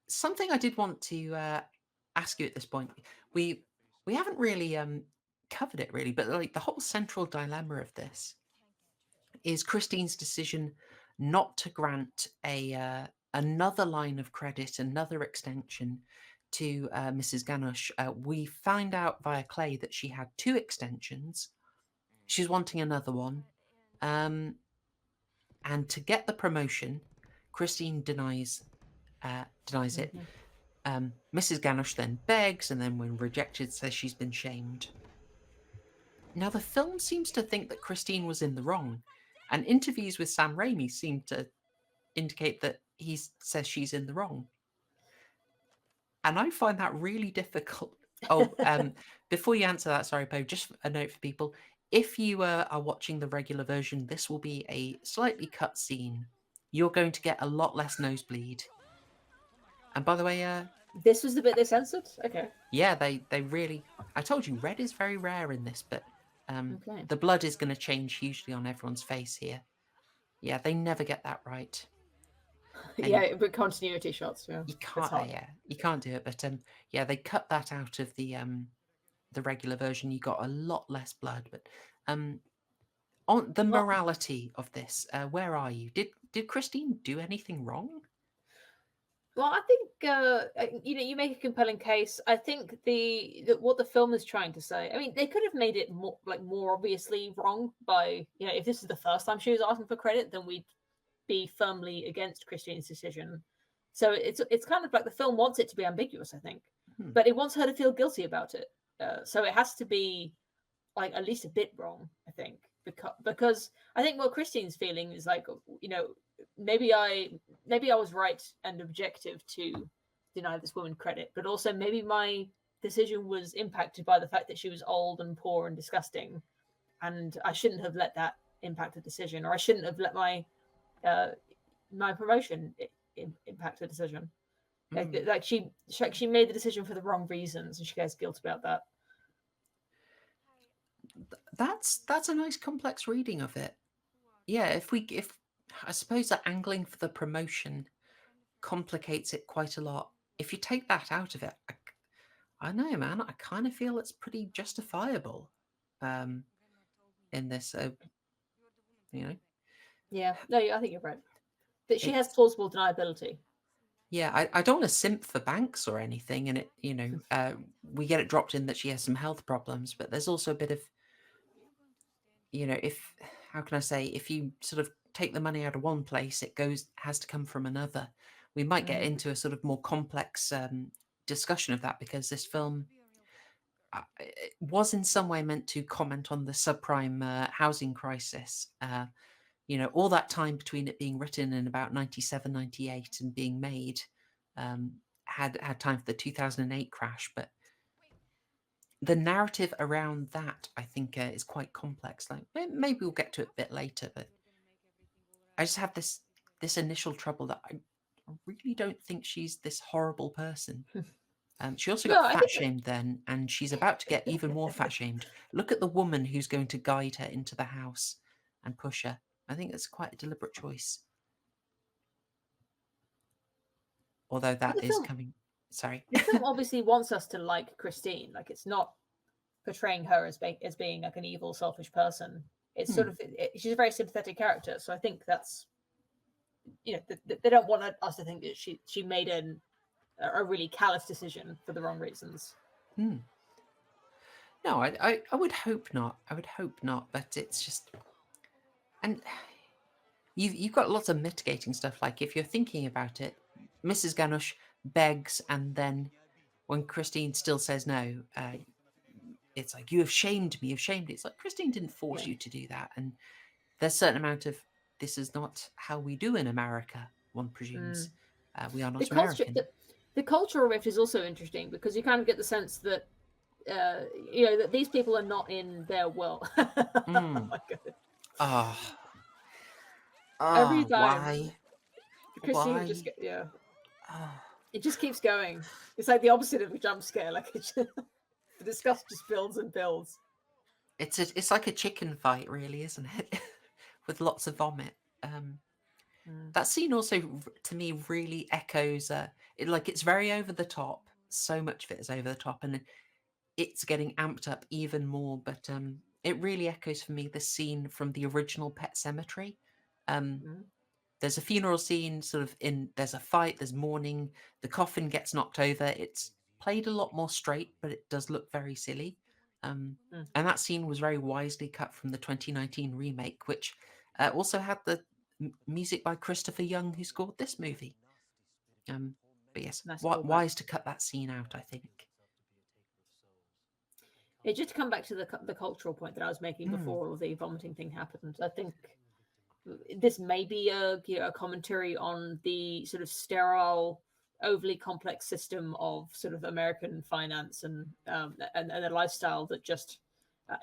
Speaker 1: Something I did want to ask you at this point, we haven't really covered it really, but like the whole central dilemma of this is Christine's decision not to grant another line of credit, another extension to Mrs. Ganush. We find out via Clay that she had two extensions. She's wanting another one. Um, and to get the promotion, Christine denies it.
Speaker 2: Mhm.
Speaker 1: Mrs. Ganush then begs, and then, when rejected, says she's been shamed. Now, the film seems to think that Christine was in the wrong, and interviews with Sam Raimi seem to indicate that he says she's in the wrong. And I find that really difficult. Oh, before you answer that, sorry, Poe, just a note for people. If you are watching the regular version, this will be a slightly cut scene. You're going to get a lot less nosebleed. And by the way,
Speaker 2: This was the bit they censored. Okay.
Speaker 1: yeah, they really. I told you, red is very rare in this, but
Speaker 2: Okay.
Speaker 1: the blood is going to change hugely on everyone's face here. Yeah, they never get that right, and
Speaker 2: Yeah, but continuity shots. Yeah,
Speaker 1: you
Speaker 2: it's
Speaker 1: can't.
Speaker 2: hard.
Speaker 1: Yeah, you can't do it. But yeah, they cut that out of the regular version. You got a lot less blood. But on the
Speaker 2: Well,
Speaker 1: morality of this, where are you? Did Christine do anything wrong?
Speaker 2: well, I think you make a compelling case. I think the what the film is trying to say. I mean, they could have made it more obviously wrong by if this is the first time she was asking for credit, then we'd be firmly against Christine's decision. So it's kind of like the film wants it to be ambiguous, I think,
Speaker 1: Hmm.
Speaker 2: but it wants her to feel guilty about it. So it has to be like at least a bit wrong, I think, because I think what Christine's feeling is like, maybe I was right and objective to deny this woman credit, but also maybe my decision was impacted by the fact that she was old and poor and disgusting, and I shouldn't have let that impact the decision, or I shouldn't have let uh, my promotion impact the decision.
Speaker 1: Hmm.
Speaker 2: Like she made the decision for the wrong reasons, and she gets guilt about that.
Speaker 1: That's a nice complex reading of it. Yeah, if I suppose that angling for the promotion complicates it quite a lot. If you take that out of it, I know, man. I kind of feel it's pretty justifiable um, in this. You know,
Speaker 2: Yeah, no, I think you're right. That she has
Speaker 1: it's
Speaker 2: plausible deniability.
Speaker 1: yeah. I don't want to simp for Banks or anything, and we get it dropped in that she has some health problems, but there's also a bit of if how can I say, if you sort of take the money out of one place, it has to come from another. We might get
Speaker 2: Mm.
Speaker 1: into a sort of more complex discussion of that because this film it was in some way meant to comment on the subprime housing crisis. All that time between it being written in about 97, 98 and being made um, had time for the 2008 crash. But the narrative around that, I think, is quite complex. Like maybe we'll get to it a bit later, but I just have this initial trouble that I really don't think she's this horrible person. She also
Speaker 2: No,
Speaker 1: got
Speaker 2: I
Speaker 1: fat
Speaker 2: think
Speaker 1: shamed then, and she's about to get even more fat shamed. Look at the woman who's going to guide her into the house and push her. I think it's quite a deliberate choice. Although
Speaker 2: but
Speaker 1: that is coming. Sorry.
Speaker 2: the film obviously wants us to like Christine. Like it's not portraying her as being like an evil, selfish person. It's
Speaker 1: Hmm.
Speaker 2: sort of she's a very sympathetic character. So I think that's they don't want us to think that she made a really callous decision for the wrong reasons.
Speaker 1: Hmm. No, I would hope not. I would hope not. But it's just, and you've got lots of mitigating stuff. Like if you're thinking about it, Mrs. Ganush begs, and then when Christine still says no, it's like, you have shamed me. You've shamed me. It's like Christine didn't force
Speaker 2: Yeah.
Speaker 1: you to do that, and there's a certain amount of this is not how we do in America. One presumes
Speaker 2: Mm.
Speaker 1: we are
Speaker 2: The
Speaker 1: not
Speaker 2: culture
Speaker 1: American.
Speaker 2: the cultural rift is also interesting because you kind of get the sense that that these people are not in their world. Oh
Speaker 1: Mm.
Speaker 2: my god.
Speaker 1: Ah,
Speaker 2: Every time
Speaker 1: why?
Speaker 2: Christine just
Speaker 1: Why?
Speaker 2: yeah,
Speaker 1: Ah.
Speaker 2: it just keeps going. It's like the opposite of a jump scare. Like the disgust just builds and builds.
Speaker 1: It's like a chicken fight, really, isn't it? With lots of vomit.
Speaker 2: Mm.
Speaker 1: That scene also, to me, really echoes. It's very over the top. So much of it is over the top, and it's getting amped up even more. But it really echoes for me the scene from the original Pet Cemetery. Um,
Speaker 2: Mm.
Speaker 1: there's a funeral scene, sort of there's a fight, there's mourning, the coffin gets knocked over. It's played a lot more straight, but it does look very silly.
Speaker 2: Mm.
Speaker 1: And that scene was very wisely cut from the 2019 remake, which also had the music by Christopher Young, who scored this movie. But yes,
Speaker 2: Nice callback.
Speaker 1: wise to cut that scene out, I think.
Speaker 2: It just to come back to the cultural point that I was making
Speaker 1: Mm,
Speaker 2: before all the vomiting thing happened. I think this may be a commentary on the sort of sterile, overly complex system of sort of American finance and a lifestyle that just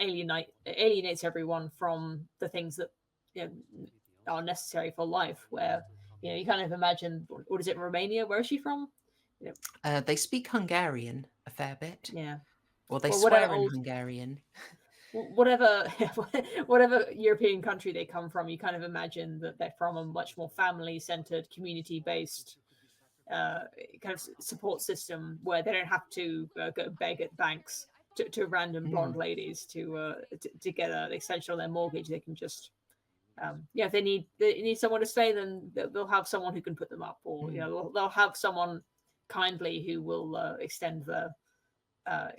Speaker 2: alienates everyone from the things that you know, are necessary for life. Where you kind of imagine what is it, Romania? Where is she from? You know,
Speaker 1: they speak Hungarian a fair bit.
Speaker 2: yeah.
Speaker 1: Well, they
Speaker 2: Well, whatever
Speaker 1: swear in
Speaker 2: old
Speaker 1: Hungarian.
Speaker 2: whatever whatever European country they come from, you kind of imagine that they're from a much more family-centered, community-based kind of support system where they don't have to go beg at banks to random blonde
Speaker 1: Mm,
Speaker 2: ladies to get an extension on their mortgage. They can just if they need someone to stay, then they'll have someone who can put them up, or
Speaker 1: mm,
Speaker 2: they'll have someone kindly who will extend the uh,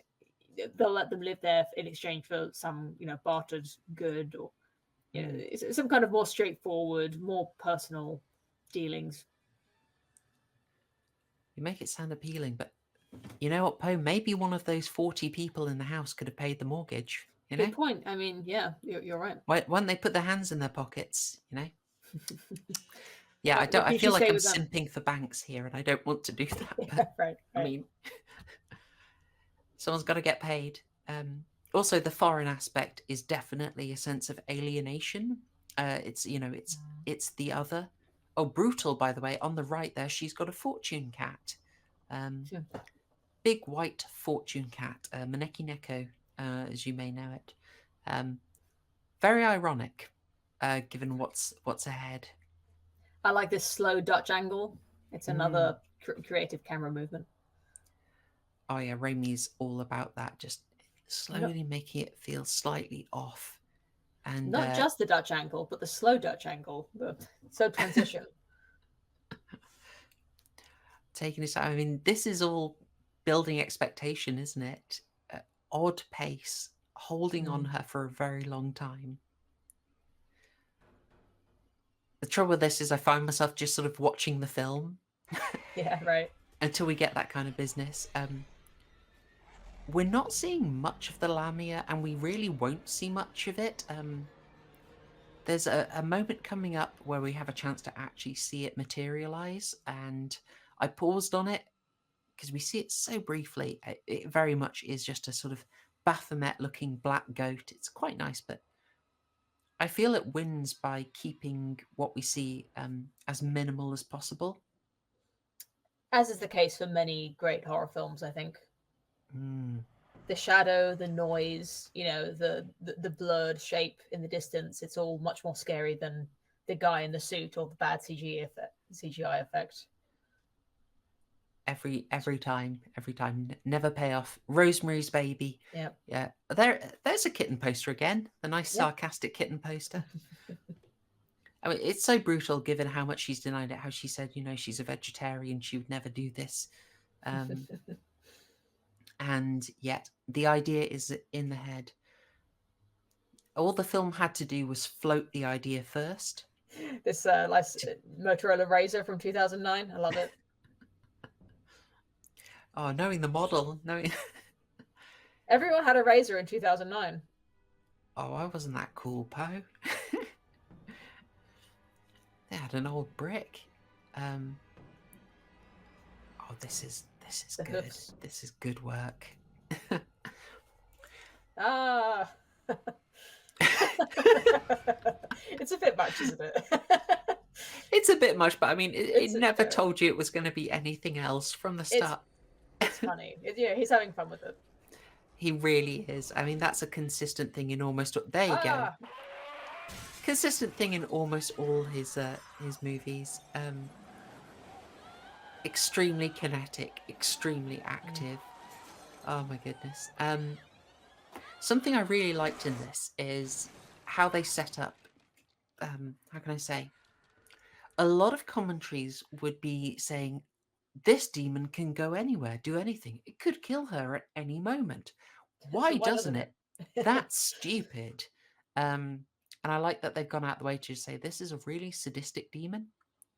Speaker 2: they'll let them live there in exchange for some bartered good, or
Speaker 1: mm.
Speaker 2: some kind of more straightforward, more personal dealings.
Speaker 1: You make it sound appealing, but you know what, Poe? Maybe one of those 40 people in the house could have paid the mortgage. You
Speaker 2: Good
Speaker 1: know,
Speaker 2: point. I mean, yeah, you're right.
Speaker 1: why don't they put their hands in their pockets? You know. Yeah, I don't. I
Speaker 2: Did she
Speaker 1: feel like
Speaker 2: stay
Speaker 1: I'm
Speaker 2: with them?
Speaker 1: simping for banks here, and I don't want to do that.
Speaker 2: Yeah,
Speaker 1: But
Speaker 2: right,
Speaker 1: I
Speaker 2: right.
Speaker 1: mean, someone's got to get paid. Also, the foreign aspect is definitely a sense of alienation. It's it's the other. Oh, brutal, by the way. On the right there, she's got a fortune cat. Um,
Speaker 2: Sure.
Speaker 1: big white fortune cat, Maneki Neko, as you may know it. Um, very ironic, given what's ahead.
Speaker 2: I like this slow Dutch angle. It's
Speaker 1: Mm.
Speaker 2: another creative camera movement.
Speaker 1: Oh yeah, Raimi's all about that, just
Speaker 2: Not
Speaker 1: slowly making it feel slightly off. And
Speaker 2: not just the Dutch angle, but the slow Dutch angle. The so transition.
Speaker 1: taking his time. I mean, this is all building expectation, isn't it? Odd pace, holding on
Speaker 2: Mm.
Speaker 1: her for a very long time. The trouble with this is I find myself just sort of watching the film
Speaker 2: Yeah, right.
Speaker 1: until we get that kind of business. We're not seeing much of the Lamia, and we really won't see much of it. There's a moment coming up where we have a chance to actually see it materialize, and I paused on it because we see it so briefly. It very much is just a sort of Baphomet-looking black goat. It's quite nice, but I feel it wins by keeping what we see as minimal as possible.
Speaker 2: As is the case for many great horror films, I think.
Speaker 1: Mm.
Speaker 2: The shadow, the noise, the blurred shape in the distance, it's all much more scary than the guy in the suit or the bad CGI effect.
Speaker 1: Every time, never pay off. Rosemary's Baby.
Speaker 2: Yeah.
Speaker 1: Yeah, there's a kitten poster again. The nice
Speaker 2: Yeah.
Speaker 1: sarcastic kitten poster. I mean, it's so brutal given how much she's denied it. How she said, she's a vegetarian, she would never do this, and yet the idea is in the head. All the film had to do was float the idea first.
Speaker 2: This Motorola Razor from 2009. I love it.
Speaker 1: Oh, knowing the model, knowing.
Speaker 2: Everyone had a Razor in 2009.
Speaker 1: Oh, I wasn't that cool, Poe. They had an old brick. Oh, this is
Speaker 2: The
Speaker 1: good.
Speaker 2: hoofs.
Speaker 1: This is good work.
Speaker 2: Ah. It's a bit much, isn't it?
Speaker 1: It's a bit much, but I mean, it
Speaker 2: It's
Speaker 1: never told you it was going to be anything else from the start.
Speaker 2: it's funny. He's having fun with it.
Speaker 1: He really is. I mean, that's a consistent thing in almost. There you go. Consistent thing in almost all his movies. Extremely kinetic, extremely active. Oh my goodness. Something I really liked in this is how they set up. How can I say? A lot of commentaries would be saying, "This demon can go anywhere, do anything. It could kill her at any moment." Why
Speaker 2: So why
Speaker 1: doesn't
Speaker 2: doesn't
Speaker 1: it?
Speaker 2: it?
Speaker 1: That's stupid. And I like that they've gone out the way to say this is a really sadistic demon,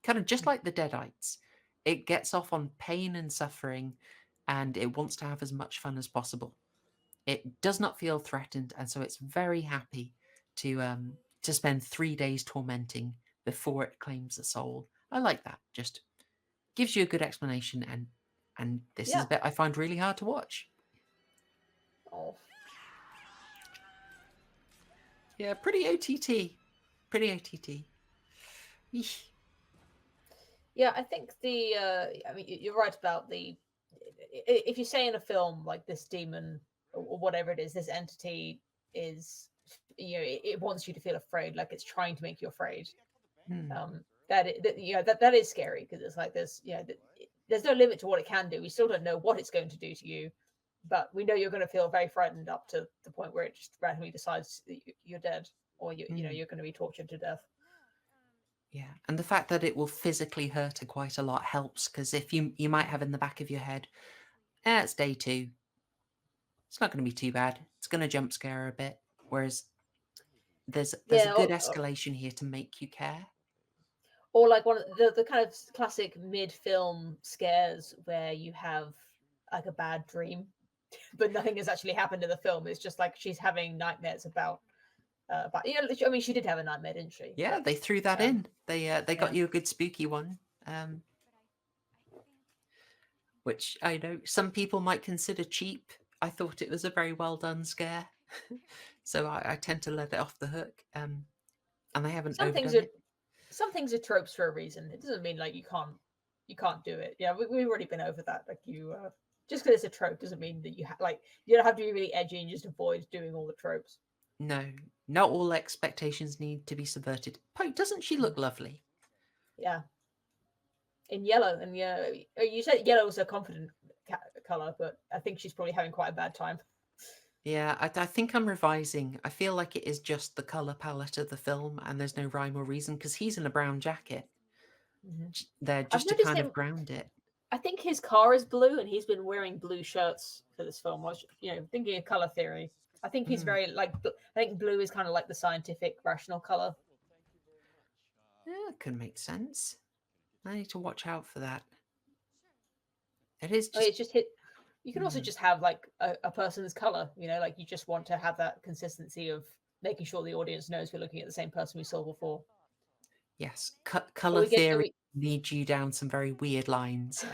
Speaker 1: kind of just like the Deadites. It gets off on pain and suffering, and it wants to have as much fun as possible. It does not feel threatened, and so it's very happy to spend 3 days tormenting before it claims a soul. I like that. Just gives you a good explanation, and this is a
Speaker 2: Yeah.
Speaker 1: bit I find really hard to watch.
Speaker 2: Oh.
Speaker 1: Yeah, pretty OTT. Pretty OTT. Eesh.
Speaker 2: Yeah, I think I mean, you're right about if you say in a film like this demon or whatever it is, this entity is, it wants you to feel afraid, like it's trying to make you afraid.
Speaker 1: Hmm.
Speaker 2: That is scary because it's like there's no limit to what it can do. We still don't know what it's going to do to you, but we know you're going to feel very frightened up to the point where it just randomly decides that you're dead, or
Speaker 1: Hmm.
Speaker 2: you're going to be tortured to death.
Speaker 1: Yeah, and the fact that it will physically hurt her quite a lot helps because if you might have in the back of your head, it's day two. It's not going to be too bad. It's going to jump scare her a bit, whereas there's a
Speaker 2: Yeah,
Speaker 1: good escalation here to make you care.
Speaker 2: or like one of the kind of classic mid-film scares where you have like a bad dream, but nothing has actually happened in the film. It's just like she's having nightmares about I mean, she did have a nightmare, didn't she?
Speaker 1: Yeah,
Speaker 2: But
Speaker 1: they threw that
Speaker 2: um,
Speaker 1: in. They got
Speaker 2: yeah,
Speaker 1: you a good spooky one, which I know some people might consider cheap. I thought it was a very well done scare, so I tend to let it off the hook. And they haven't
Speaker 2: some things
Speaker 1: overdone
Speaker 2: are
Speaker 1: it.
Speaker 2: some things are tropes for a reason. It doesn't mean like you can't do it. Yeah, we've already been over that. Like just because it's a trope doesn't mean that you don't have to be really edgy and just avoid doing all the tropes.
Speaker 1: No, not all expectations need to be subverted. Pike, doesn't she
Speaker 2: Mm.
Speaker 1: look lovely?
Speaker 2: Yeah, in yellow, and yeah, you said yellow was a confident color, but I think she's probably having quite a bad time.
Speaker 1: Yeah, I think I'm revising. I feel like it is just the color palette of the film, and there's no rhyme or reason because he's in a brown jacket
Speaker 2: Mhm.
Speaker 1: there
Speaker 2: I've
Speaker 1: just to
Speaker 2: noticed
Speaker 1: kind of
Speaker 2: him.
Speaker 1: ground it.
Speaker 2: I think his car is blue, and he's been wearing blue shirts for this film. I was, thinking of color theory. I think he's
Speaker 1: Mm,
Speaker 2: very like. I think blue is kind of like the scientific, rational color.
Speaker 1: yeah, could make sense. I need to watch out for that. It is
Speaker 2: I mean,
Speaker 1: just.
Speaker 2: it's just hit. You can also
Speaker 1: Mm,
Speaker 2: just have like a person's color. Like you just want to have that consistency of making sure the audience knows we're looking at the same person we saw before.
Speaker 1: yes,
Speaker 2: Are
Speaker 1: color
Speaker 2: we get?
Speaker 1: theory leads you down some very weird lines.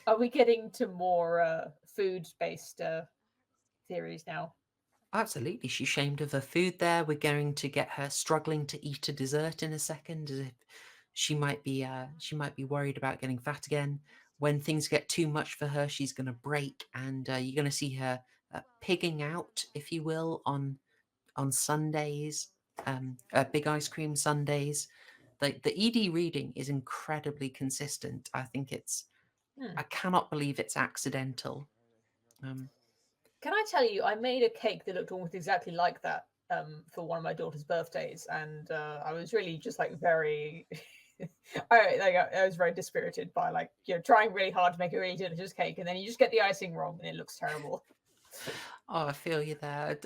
Speaker 2: Are we getting to more food-based theories now?
Speaker 1: Absolutely. She's shamed of her food there. We're going to get her struggling to eat a dessert in a second, as if she might be worried about getting fat again. When things get too much for her, she's going to break, and you're going to see her pigging out, if you will, on Sundays, big ice cream Sundays. The ED reading is incredibly consistent. I think
Speaker 2: Hmm.
Speaker 1: I cannot believe it's accidental. Um,
Speaker 2: Can I tell you, I made a cake that looked almost exactly like that for one of my daughter's birthdays, and I was really just like very, I was very dispirited by like trying really hard to make a really delicious cake, and then you just get the icing wrong and it looks terrible.
Speaker 1: Oh, I feel you there.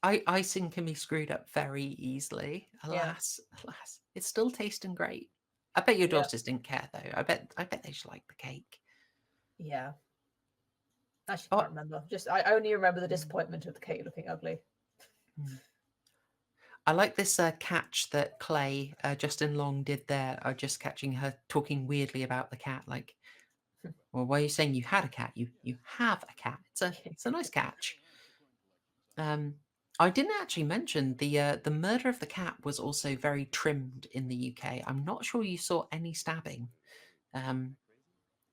Speaker 1: Icing can be screwed up very easily.
Speaker 2: Yeah,
Speaker 1: Alas, alas, it's still tasting great. I bet your
Speaker 2: yeah,
Speaker 1: daughters didn't care though. I bet they just like the cake.
Speaker 2: yeah. I actually
Speaker 1: Oh,
Speaker 2: can't remember. Just I only remember the
Speaker 1: mm,
Speaker 2: disappointment of the cake looking ugly.
Speaker 1: mm. I like this catch that Clay, Justin Long did there. Just catching her talking weirdly about the cat. Like, well, why are you saying you had a cat? You have a cat. It's a nice catch. Um, I didn't actually mention the murder of the cat was also very trimmed in the UK. I'm not sure you saw any stabbing. Um,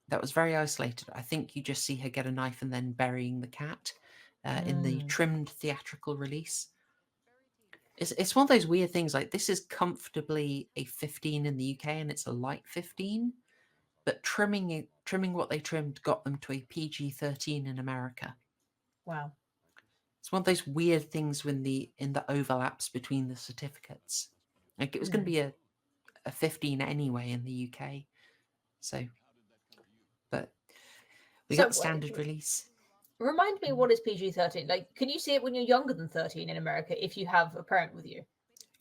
Speaker 1: that was very isolated. I think you just see her get a knife and then burying the cat in the
Speaker 2: Mm,
Speaker 1: trimmed theatrical release. It's one of those weird things. Like this is comfortably a 15 in the UK and it's a light 15, but trimming what they trimmed got them to a PG-13 in America.
Speaker 2: wow.
Speaker 1: It's one of those weird things when the overlaps between the certificates. Like it was going to
Speaker 2: Mm.
Speaker 1: be a 15 anyway in the UK. So, but we got
Speaker 2: So
Speaker 1: the standard release.
Speaker 2: Remind me, what is PG-13? Like, can you see it when you're younger than 13 in America if you have a parent with you?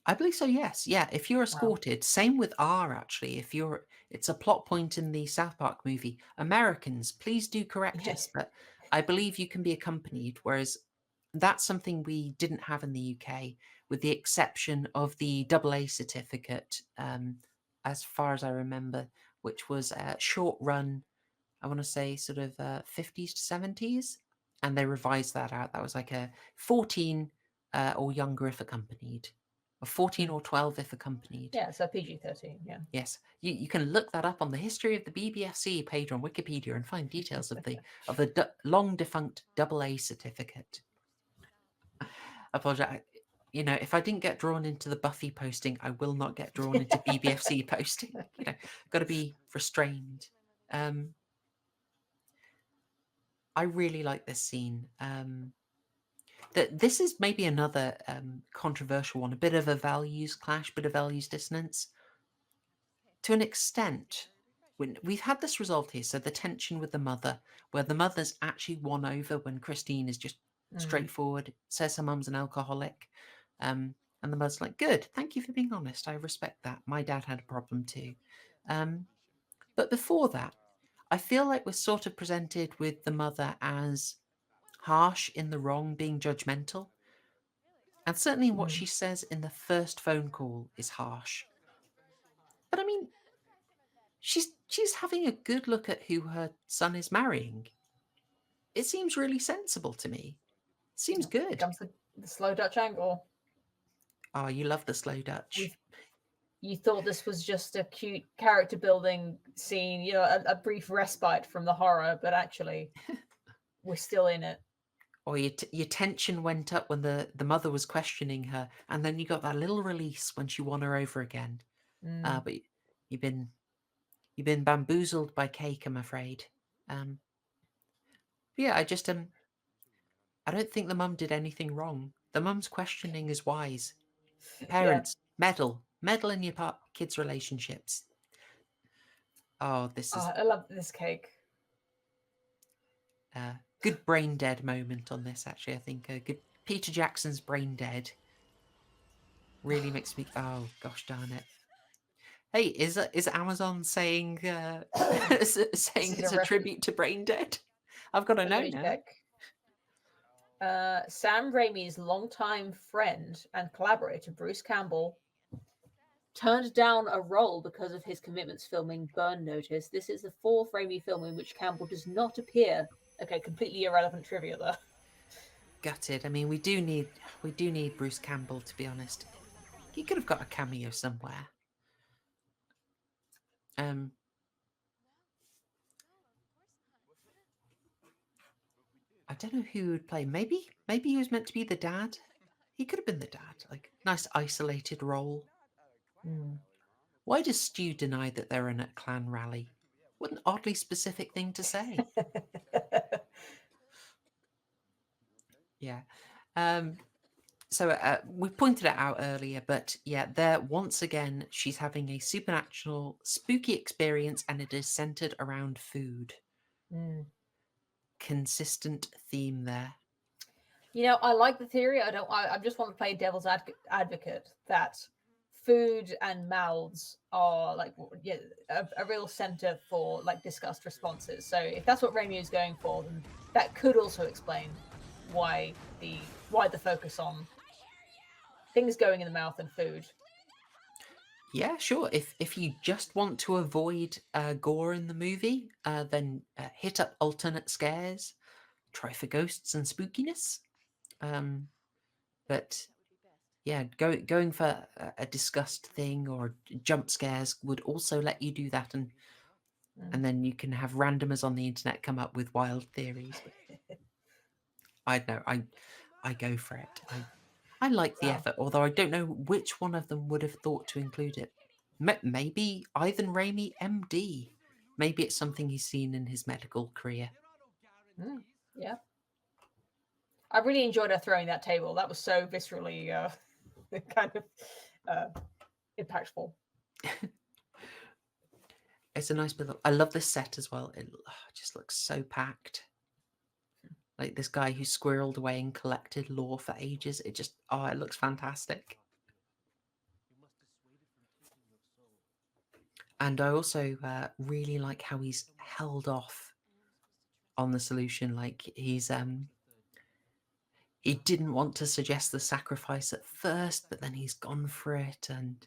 Speaker 1: I believe so, yes. Yeah, if you're
Speaker 2: Wow.
Speaker 1: escorted, same with R actually. If you're it's a plot point in the South Park movie. Americans, please do correct
Speaker 2: Yeah.
Speaker 1: us, but I believe you can be accompanied, whereas that's something we didn't have in the UK, with the exception of the AA certificate, as far as I remember, which was a short run, I want to say sort of 50s to 70s, and they revised that out. That was like a 14 or younger if accompanied, or 14
Speaker 2: Mm.
Speaker 1: or 12 if accompanied.
Speaker 2: Yeah, so PG-13, yeah.
Speaker 1: Yes, you can look that up on the history of the BBFC page on Wikipedia and find details of the long defunct AA certificate. Apologize. If I didn't get drawn into the Buffy posting, I will not get drawn into BBFC posting. Got to be restrained. Um, I really like this scene. That this is maybe another controversial one, a bit of a values clash, bit of values dissonance. To an extent, when we've had this resolved here, so the tension with the mother, where the mother's actually won over when Christine is just
Speaker 2: Mm.
Speaker 1: straightforward, says her mum's an alcoholic, and the mother's like, "Good, thank you for being honest. I respect that. My dad had a problem too." Um, but before that, I feel like we're sort of presented with the mother as harsh, in the wrong, being judgmental. And certainly what
Speaker 2: Mm.
Speaker 1: she says in the first phone call is harsh. But I mean, she's having a good look at who her son is marrying. It seems really sensible to me. Seems
Speaker 2: Here
Speaker 1: good.
Speaker 2: comes the slow Dutch angle.
Speaker 1: Oh, you love the slow Dutch.
Speaker 2: We You thought this was just a cute character building scene, a brief respite from the horror, but actually we're still in it.
Speaker 1: Or your tension went up when the mother was questioning her, and then you got that little release when she won her over again.
Speaker 2: Mm.
Speaker 1: But you've been you've been bamboozled by cake, I'm afraid. Um, yeah, I don't think the mum did anything wrong. The mum's questioning is wise.
Speaker 2: Yeah.
Speaker 1: Parents, meddle in your kids' relationships. Oh, this is
Speaker 2: I love this cake.
Speaker 1: a good brain dead moment on this. Actually, I think a good Peter Jackson's Brain Dead really makes me. Oh gosh, darn it! Hey, is Amazon saying
Speaker 2: This
Speaker 1: saying
Speaker 2: is a
Speaker 1: it's a
Speaker 2: reference.
Speaker 1: tribute to Brain Dead? I've got to
Speaker 2: Let
Speaker 1: know
Speaker 2: me
Speaker 1: now.
Speaker 2: check. Sam Raimi's longtime friend and collaborator, Bruce Campbell, turned down a role because of his commitments filming Burn Notice. This is the fourth Raimi film in which Campbell does not appear. Okay, completely irrelevant trivia there.
Speaker 1: Gutted. I mean, we do need Bruce Campbell, to be honest. He could have got a cameo somewhere. Um, I don't know who would play. Maybe he was meant to be the dad. He could have been the dad. Like nice isolated role.
Speaker 2: Mm.
Speaker 1: Why does Stu deny that they're in a clan rally? What an oddly specific thing to say. Yeah. Um, so we pointed it out earlier, but yeah, there once again she's having a supernatural, spooky experience, and it is centered around food.
Speaker 2: Mm.
Speaker 1: Consistent theme there.
Speaker 2: I like the theory. I don't. I just want to play devil's advocate that food and mouths are like, yeah, a real center for like disgust responses. So if that's what Raimi is going for, then that could also explain why the focus on things going in the mouth and food.
Speaker 1: Yeah, sure. If you just want to avoid gore in the movie, then hit up alternate scares. Try for ghosts and spookiness. Um, but yeah, going for a disgust thing or jump scares would also let you do that,
Speaker 2: Mm.
Speaker 1: and then you can have randomers on the internet come up with wild theories. But I know I go for it. I like the
Speaker 2: Wow.
Speaker 1: effort, although I don't know which one of them would have thought to include it. Maybe Ivan Raimi, MD. Maybe it's something he's seen in his medical career.
Speaker 2: Mm. Yeah. I really enjoyed her throwing that table. That was so viscerally kind of impactful.
Speaker 1: It's a nice bit. I love this set as well. It just looks so packed. Like this guy who squirreled away and collected lore for ages. It just, oh, it looks fantastic. And I also really like how he's held off on the solution. Like he didn't want to suggest the sacrifice at first, but then he's gone for it, and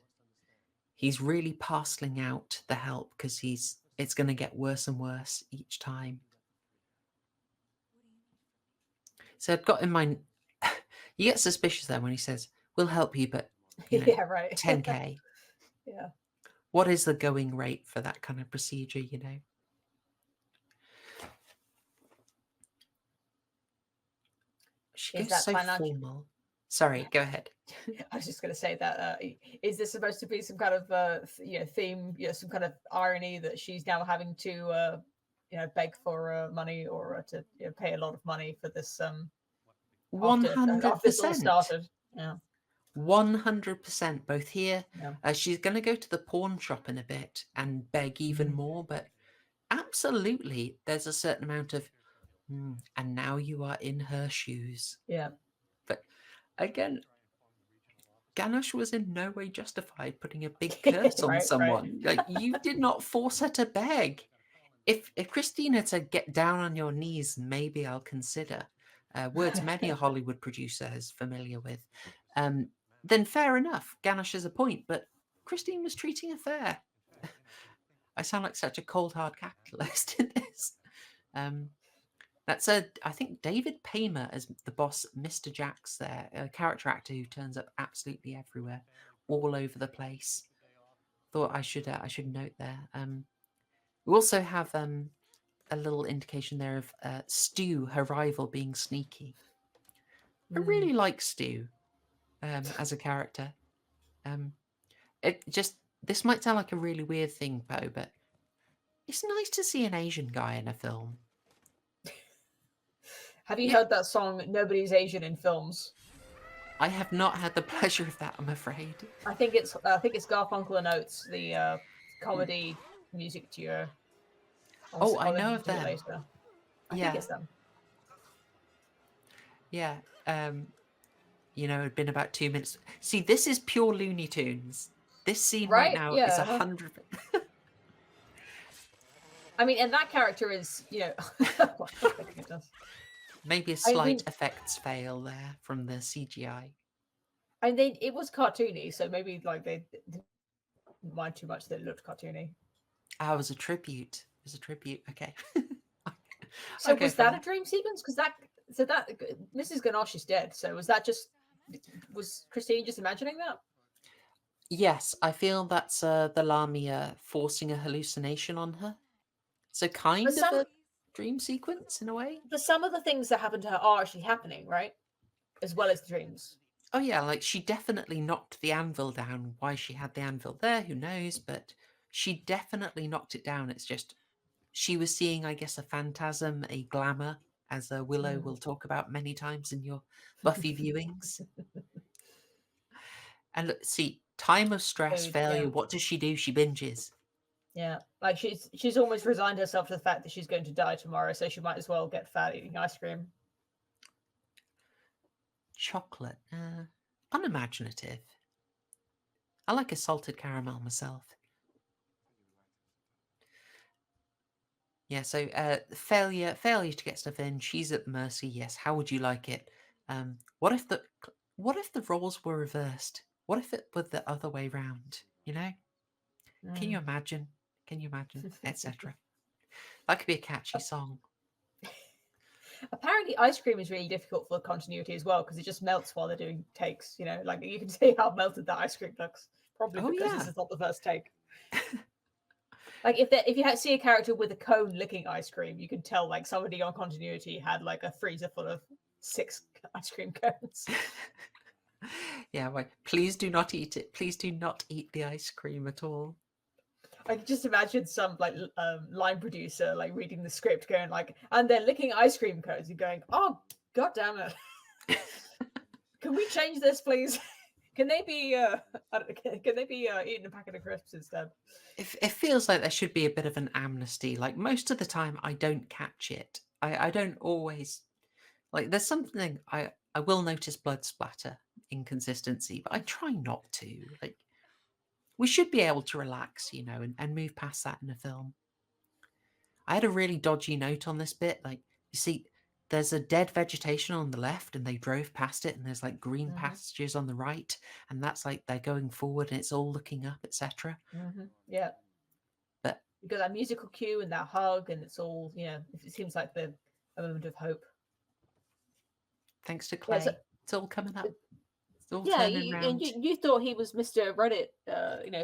Speaker 1: he's really parceling out the help because it's going to get worse and worse each time. So I've got in mind, you get suspicious there when he says, "We'll help you, but
Speaker 2: Yeah, right.
Speaker 1: 10K."
Speaker 2: Yeah.
Speaker 1: What is the going rate for that kind of procedure? She
Speaker 2: Is
Speaker 1: goes
Speaker 2: that
Speaker 1: so
Speaker 2: financial?
Speaker 1: formal. Sorry, go ahead.
Speaker 2: I was just going to say that is this supposed to be some kind of theme, some kind of irony that she's now having to beg for money or to pay a lot of money for this after this all
Speaker 1: 100%.
Speaker 2: started. Yeah.
Speaker 1: 100%. Both here.
Speaker 2: Yeah.
Speaker 1: She's going to go to the pawn shop in a bit and beg even more, but absolutely, there's a certain amount of, and now you are in her shoes.
Speaker 2: Yeah.
Speaker 1: But again, Ganush was in no way justified putting a big curse on
Speaker 2: Right.
Speaker 1: someone. Like, you did not force her to beg. If Christina said, "Get down on your knees, maybe I'll consider," words many a Hollywood producer is familiar with, then fair enough. Ganush has a point, but Christine was treating her fair. I sound like such a cold hard capitalist in this. That's I think David Paymer as the boss, Mr. Jax there, a character actor who turns up absolutely everywhere, all over the place. Thought I should note there. We also have a little indication there of Stu, her rival, being sneaky. I really like Stu as a character. This might sound like a really weird thing, Poe, but it's nice to see an Asian guy in a film.
Speaker 2: Have you heard that song "Nobody's Asian in Films"?
Speaker 1: I have not had the pleasure of that, I'm afraid.
Speaker 2: I think it's Garfunkel and Oates, the comedy music duo.
Speaker 1: I
Speaker 2: I'll
Speaker 1: know
Speaker 2: link
Speaker 1: of
Speaker 2: to it
Speaker 1: them.
Speaker 2: later. I think
Speaker 1: Yeah,
Speaker 2: it's them.
Speaker 1: yeah. It'd been about 2 minutes. See, this is pure Looney Tunes. This scene right
Speaker 2: Right?
Speaker 1: now is
Speaker 2: Yeah.
Speaker 1: 100.
Speaker 2: I mean, and that character is,
Speaker 1: Maybe a slight effects fail there from the CGI.
Speaker 2: I mean, it was cartoony, so maybe like they didn't mind too much that it looked cartoony.
Speaker 1: It was a tribute. It was a tribute. Okay.
Speaker 2: So was that a dream sequence? Because that Mrs. Ganache is dead. So was Christine just imagining that?
Speaker 1: Yes, I feel that's the Lamia forcing a hallucination on her. So kind of a dream sequence in a way.
Speaker 2: But some of the things that happen to her are actually happening, right? As well as the dreams.
Speaker 1: Oh yeah, like she definitely knocked the anvil down. Why she had the anvil there, who knows? But she definitely knocked it down. It's just she was seeing, I guess, a phantasm, a glamour, as Willow will talk about many times in your Buffy viewings. And look, see, time of stress, failure.
Speaker 2: Yeah.
Speaker 1: What does she do? She binges.
Speaker 2: Yeah, like she's almost resigned herself to the fact that she's going to die tomorrow, so she might as well get fat eating ice cream.
Speaker 1: Chocolate, unimaginative. I like a salted caramel myself. Yeah, so failure to get stuff in. She's at mercy. Yes. How would you like it? What if the roles were reversed? What if it were the other way round? Can you imagine? Etc. That could be a catchy song.
Speaker 2: Apparently, ice cream is really difficult for continuity as well because it just melts while they're doing takes. Like you can see how melted that ice cream looks. Probably because this is not the first take. Like if you see a character with a cone licking ice cream, you can tell like somebody on continuity had like a freezer full of 6 ice cream cones.
Speaker 1: Yeah, right. Please do not eat it. Please do not eat the ice cream at all.
Speaker 2: I can just imagine some like line producer like reading the script, going like, and they're licking ice cream cones and going, "Oh, god damn it! Can we change this, please? Can they be eating a packet of crisps instead?"
Speaker 1: It feels like there should be a bit of an amnesty. Like most of the time, I don't catch it. I don't always. Like there's something I will notice blood splatter, inconsistency, but I try not to. Like we should be able to relax, and move past that in a film. I had a really dodgy note on this bit. Like, you see, there's a dead vegetation on the left, and they drove past it, and there's like green
Speaker 2: Hmm.
Speaker 1: pastures on the right, and that's like they're going forward, and it's all looking up, etc.
Speaker 2: Yeah,
Speaker 1: But
Speaker 2: you got that musical cue and that hug, and it's all it seems like a moment of hope.
Speaker 1: thanks to
Speaker 2: Yeah, so
Speaker 1: Clay, it's all coming up. It's all
Speaker 2: yeah,
Speaker 1: turning around.
Speaker 2: you thought he was Mr. Reddit,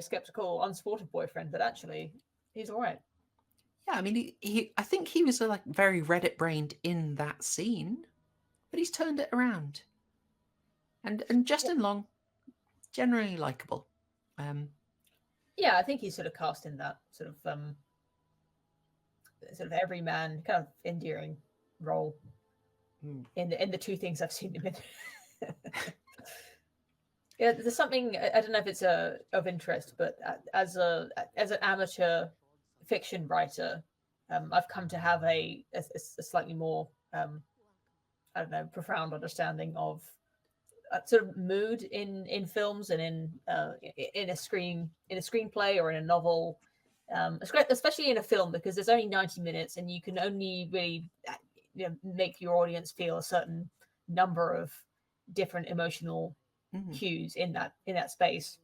Speaker 2: skeptical, unsupportive boyfriend, but actually he's all right.
Speaker 1: Yeah, I mean, I think he was like very Reddit brained in that scene, but he's turned it around. And
Speaker 2: Yeah,
Speaker 1: Justin Long, generally likable. Um,
Speaker 2: yeah, I think he's sort of cast in that sort of everyman kind of endearing role
Speaker 1: mm,
Speaker 2: in the two things I've seen him in. Yeah, there's something I don't know if it's of interest, but as an amateur fiction writer, I've come to have a slightly more I don't know profound understanding of sort of mood in films and in a screenplay or in a novel, especially in a film because there's only 90 minutes and you can only really make your audience feel a certain number of different emotional
Speaker 1: mm,
Speaker 2: cues in that space,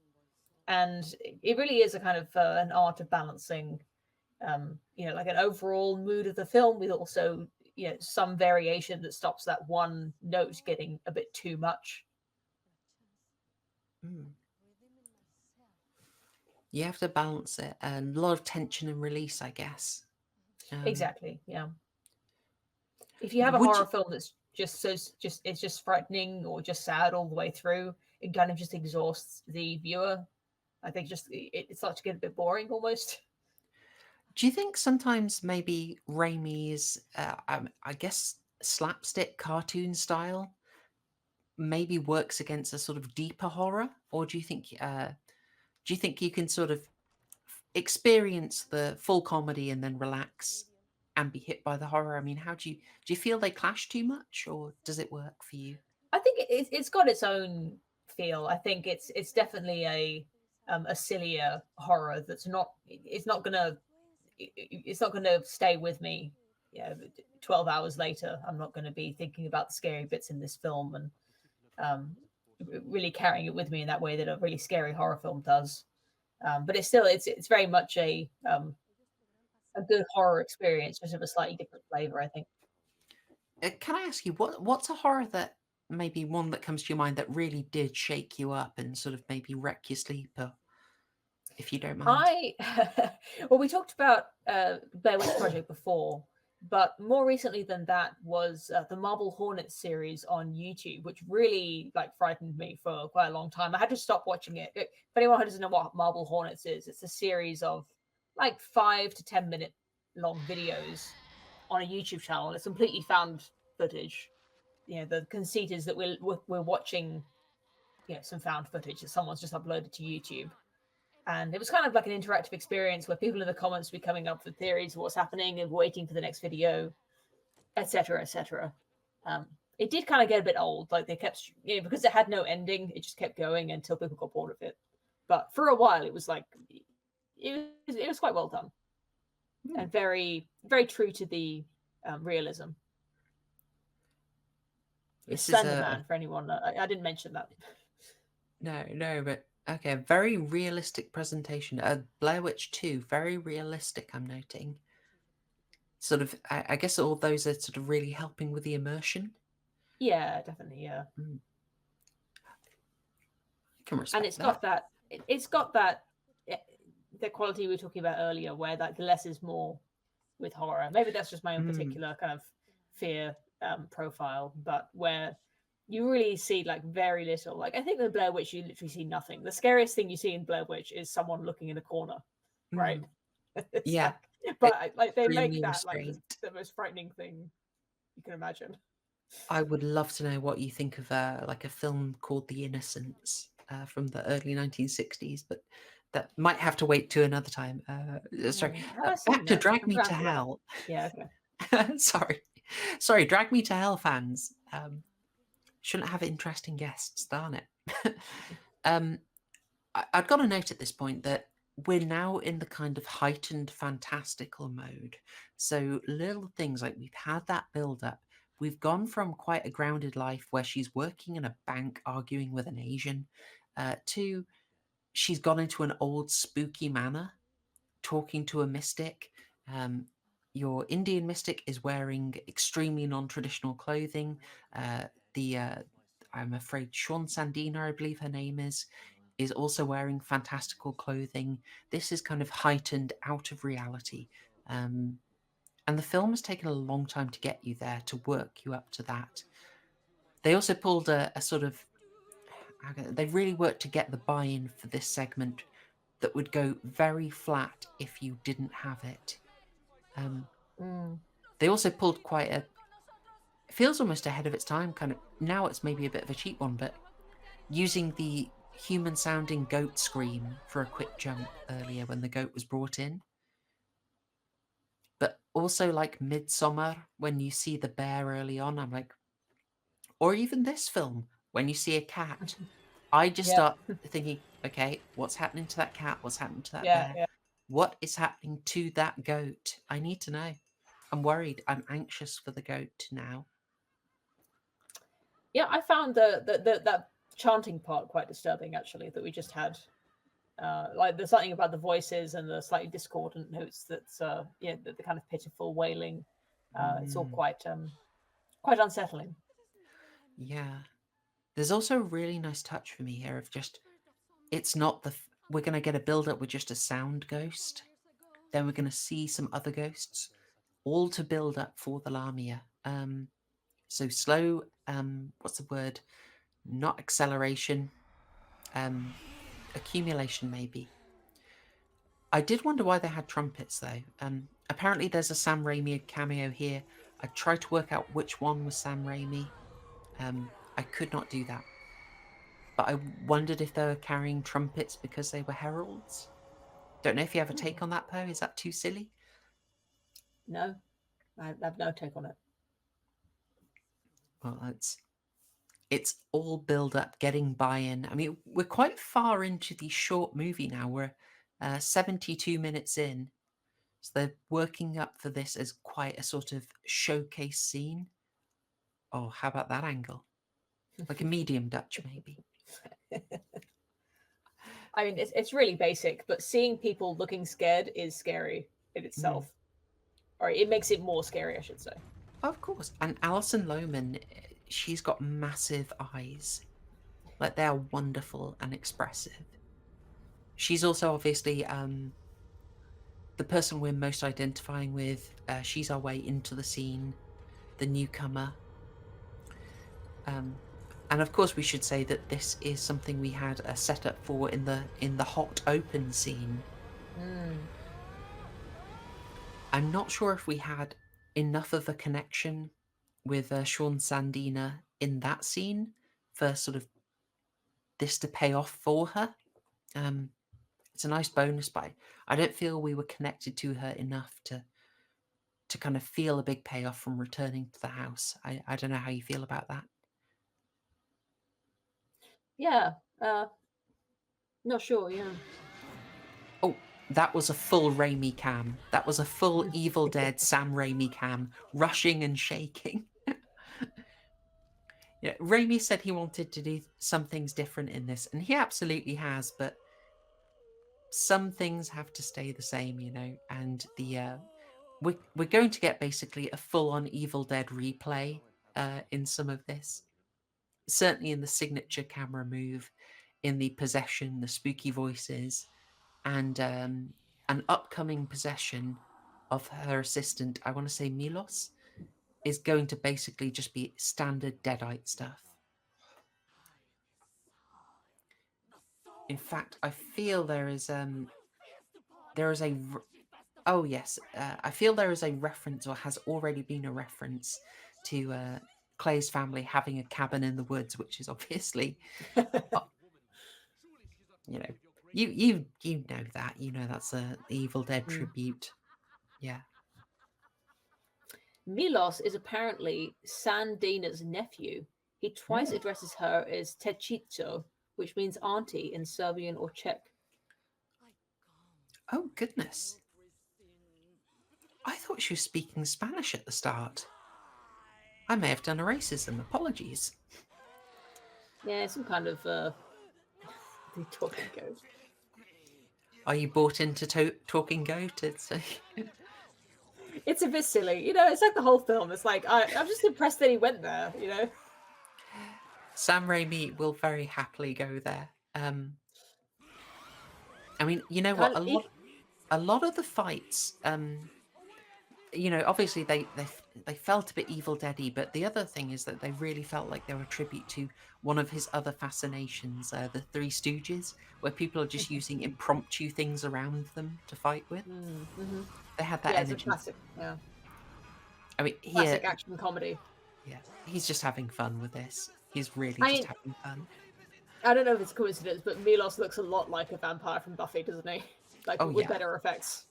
Speaker 2: and it really is a kind of an art of balancing like an overall mood of the film with also some variation that stops that one note getting a bit too much.
Speaker 1: mm. You have to balance it, and a lot of tension and release, I guess. Um,
Speaker 2: Exactly, yeah. If you have a
Speaker 1: would
Speaker 2: horror
Speaker 1: you?
Speaker 2: film that's just frightening or just sad all the way through, it kind of just exhausts the viewer. I think just it starts to get a bit boring almost.
Speaker 1: Do you think sometimes maybe Raimi's, I guess, slapstick cartoon style maybe works against a sort of deeper horror, or do you think you can sort of experience the full comedy and then relax and be hit by the horror? I mean, how do you feel they clash too much, or does it work for you?
Speaker 2: I think it's got its own feel. I think it's definitely a sillier horror that's not it's not gonna stay with me. 12 hours later, I'm not going to be thinking about the scary bits in this film and um, really carrying it with me in that way that a really scary horror film does. But it's very much a good horror experience, just of a slightly different flavor, I think.
Speaker 1: Can I ask you what's a horror that maybe one that comes to your mind that really did shake you up and sort of maybe wreck your sleep, or, if you don't mind?
Speaker 2: I well, we talked about Blair Witch Project before, but more recently than that was the Marble Hornets series on YouTube, which really like frightened me for quite a long time. I had to stop watching it. If anyone who doesn't know what Marble Hornets is, it's a series of like 5 to 10 minute long videos on a YouTube channel. It's completely found footage. The conceit is that we're watching some found footage that someone's just uploaded to YouTube, and it was kind of like an interactive experience where people in the comments would be coming up with theories of what's happening and waiting for the next video, etc., etc. It did kind of get a bit old. Like they kept, because it had no ending, it just kept going until people got bored of it. But for a while, it was like it was quite well done
Speaker 1: Hmm.
Speaker 2: and very very true to the realism. It's
Speaker 1: This is
Speaker 2: Slender
Speaker 1: a
Speaker 2: Man for anyone. I didn't mention that.
Speaker 1: no, but okay, a very realistic presentation. Blair Witch 2, very realistic, I'm noting. Sort of, I guess all those are sort of really helping with the immersion.
Speaker 2: Yeah, definitely. Yeah.
Speaker 1: Mm, I can
Speaker 2: And
Speaker 1: respect
Speaker 2: it's
Speaker 1: that.
Speaker 2: got that it's got that eh, the quality we were talking about earlier where like the less is more with horror. Maybe that's just my own
Speaker 1: Mm,
Speaker 2: particular kind of fear profile, but where you really see like very little. Like I think in Blair Witch you literally see nothing. The scariest thing you see in Blair Witch is someone looking in a corner, right?
Speaker 1: mm,
Speaker 2: It's
Speaker 1: yeah,
Speaker 2: like, but like they make
Speaker 1: extremely
Speaker 2: that like
Speaker 1: restrained.
Speaker 2: the most frightening thing you can imagine.
Speaker 1: I would love to know what you think of like a film called The Innocents from the early 1960s, but that might have to wait to another time. Sorry,
Speaker 2: Have I
Speaker 1: back
Speaker 2: seen
Speaker 1: to
Speaker 2: that?
Speaker 1: Drag
Speaker 2: I'm
Speaker 1: Me
Speaker 2: trying
Speaker 1: to
Speaker 2: to think.
Speaker 1: Hell.
Speaker 2: Yeah, okay.
Speaker 1: Sorry. Sorry, Drag Me to Hell fans. Shouldn't have interesting guests, darn it. um, I've got to note at this point that we're now in the kind of heightened fantastical mode. So little things like we've had that build up. We've gone from quite a grounded life where she's working in a bank arguing with an Asian to she's gone into an old spooky manor talking to a mystic. Um, your Indian mystic is wearing extremely non-traditional clothing. The I'm afraid Sean Sandina, I believe her name is also wearing fantastical clothing. This is kind of heightened out of reality. Um, and the film has taken a long time to get you there, to work you up to that. They also pulled a sort of, they really worked to get the buy-in for this segment that would go very flat if you didn't have it. Um,
Speaker 2: Mm.
Speaker 1: they also pulled quite a, it feels almost ahead of its time, kind of, now it's maybe a bit of a cheap one, but using the human sounding goat scream for a quick jump earlier when the goat was brought in. But also like Midsummer, when you see the bear early on, I'm like, or even this film, when you see a cat, I just
Speaker 2: Yep.
Speaker 1: start thinking, okay, what's happening to that cat? What's happening to that
Speaker 2: Yeah,
Speaker 1: bear?
Speaker 2: yeah.
Speaker 1: What is happening to that goat? I need to know. I'm worried. I'm anxious for the goat now.
Speaker 2: Yeah, I found that chanting part quite disturbing actually that we just had. Like there's something about the voices and the slightly discordant notes that's yeah, the kind of pitiful wailing. It's all
Speaker 1: Mm,
Speaker 2: quite unsettling.
Speaker 1: yeah. There's also a really nice touch for me here of just, it's not the, we're going to get a build up with just a sound ghost. Then we're going to see some other ghosts, all to build up for the Lamia. So slow, what's the word? Not acceleration, accumulation maybe. I did wonder why they had trumpets though. Apparently there's a Sam Raimi cameo here. I tried to work out which one was Sam Raimi. I could not do that. But I wondered if they were carrying trumpets because they were heralds. Don't know if you have a take on that, Poe. Is that too silly?
Speaker 2: No, I have no take on it.
Speaker 1: Well, it's all build up, getting buy-in. I mean, we're quite far into the short movie now. We're 72 minutes in, so they're working up for this as quite a sort of showcase scene. Oh, how about that angle? Like a medium Dutch, maybe.
Speaker 2: I mean, it's really basic, but seeing people looking scared is scary in
Speaker 1: Mm.
Speaker 2: itself, or it makes it more scary, I should say.
Speaker 1: Of course. And Alison Lohman, she's got massive eyes. Like they are wonderful and expressive. She's also obviously the person we're most identifying with. She's our way into the scene, the newcomer. And of course, we should say that this is something we had a setup for in the hot open scene.
Speaker 2: Mm.
Speaker 1: I'm not sure if we had enough of a connection with Sean Sandina in that scene for sort of this to pay off for her. Um, it's a nice bonus, but I don't feel we were connected to her enough to kind of feel a big payoff from returning to the house. I don't know how you feel about that.
Speaker 2: Yeah, not sure. Yeah.
Speaker 1: Oh, that was a full Raimi cam. That was a full Evil Dead Sam Raimi cam, rushing and shaking. Yeah, Raimi said he wanted to do some things different in this, and he absolutely has, but some things have to stay the same, you know, and we're going to get basically a full-on Evil Dead replay in some of this. Certainly in the signature camera move, in the possession, the spooky voices, and an upcoming possession of her assistant, I want to say Milos, is going to basically just be standard Deadite stuff. In fact, I feel there is a oh yes, I feel there is a reference or has already been a reference to Clay's family having a cabin in the woods, which is obviously, uh, you know, you know that, you know that's a Evil Dead
Speaker 2: Mm.
Speaker 1: tribute. Yeah.
Speaker 2: Milos is apparently Sandina's nephew. He twice
Speaker 1: Mm.
Speaker 2: addresses her as Techico, which means auntie in Serbian or Czech.
Speaker 1: Oh, goodness. I thought she was speaking Spanish at the start. I may have done a racism. Apologies.
Speaker 2: Yeah, some kind of the talking goat.
Speaker 1: Are you bought into Talking Goat? It's
Speaker 2: It's a bit silly, you know. It's like the whole film. It's like I'm just impressed that he went there, you know.
Speaker 1: Sam Raimi will very happily go there. I mean, you know what?
Speaker 2: Kind of,
Speaker 1: A lot of the fights, obviously they felt a bit Evil Deady, but the other thing is that they really felt like they were a tribute to one of his other fascinations, the Three Stooges, where people are just using impromptu things around them to fight with.
Speaker 2: mm-hmm.
Speaker 1: They had that
Speaker 2: Yeah, it's a
Speaker 1: energy.
Speaker 2: classic. Yeah,
Speaker 1: I mean, here,
Speaker 2: classic action comedy.
Speaker 1: yeah, he's just having fun with this. He's really
Speaker 2: I
Speaker 1: just
Speaker 2: mean,
Speaker 1: having fun.
Speaker 2: I don't know if it's a coincidence, but Milos looks a lot like a vampire from Buffy, doesn't he? Like
Speaker 1: Oh
Speaker 2: with
Speaker 1: yeah,
Speaker 2: better effects.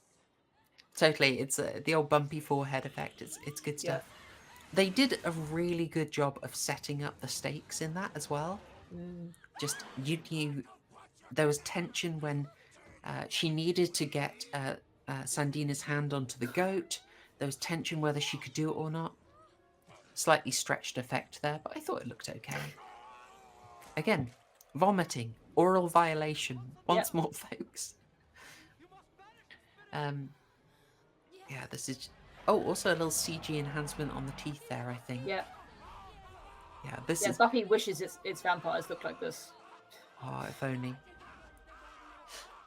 Speaker 1: totally. It's the old bumpy forehead effect. It's good
Speaker 2: Yeah.
Speaker 1: stuff. They did a really good job of setting up the stakes in that as well.
Speaker 2: Mm.
Speaker 1: Just you knew there was tension when she needed to get Sandina's hand onto the goat. There was tension whether she could do it or not. Slightly stretched effect there, but I thought it looked okay. Again, vomiting, oral violation,
Speaker 2: Yep.
Speaker 1: once more, folks. Um, yeah, this is. Oh, also a little CG enhancement on the teeth there, I think.
Speaker 2: Yeah.
Speaker 1: Yeah, this
Speaker 2: Yeah.
Speaker 1: is.
Speaker 2: Buffy wishes its vampires look like this.
Speaker 1: Oh, if only.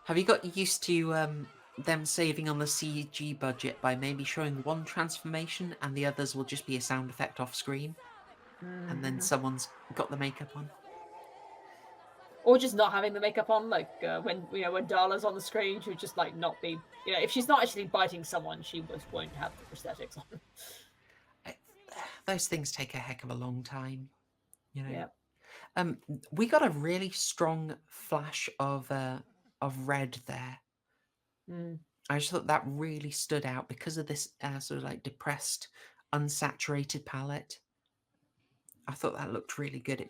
Speaker 1: Have you got used to them saving on the CG budget by maybe showing one transformation and the others will just be a sound effect off screen? And then
Speaker 2: Mm-hmm.
Speaker 1: someone's got the makeup on?
Speaker 2: Or just not having the makeup on, like when when Darla's on the screen, she would just like not be. If she's not actually biting someone, she just won't have the prosthetics on.
Speaker 1: I- Those things take a heck of a long time, you know.
Speaker 2: Yeah.
Speaker 1: Um, we got a really strong flash of red there.
Speaker 2: Mm.
Speaker 1: I just thought that really stood out because of this sort of like depressed, unsaturated palette. I thought that looked really good.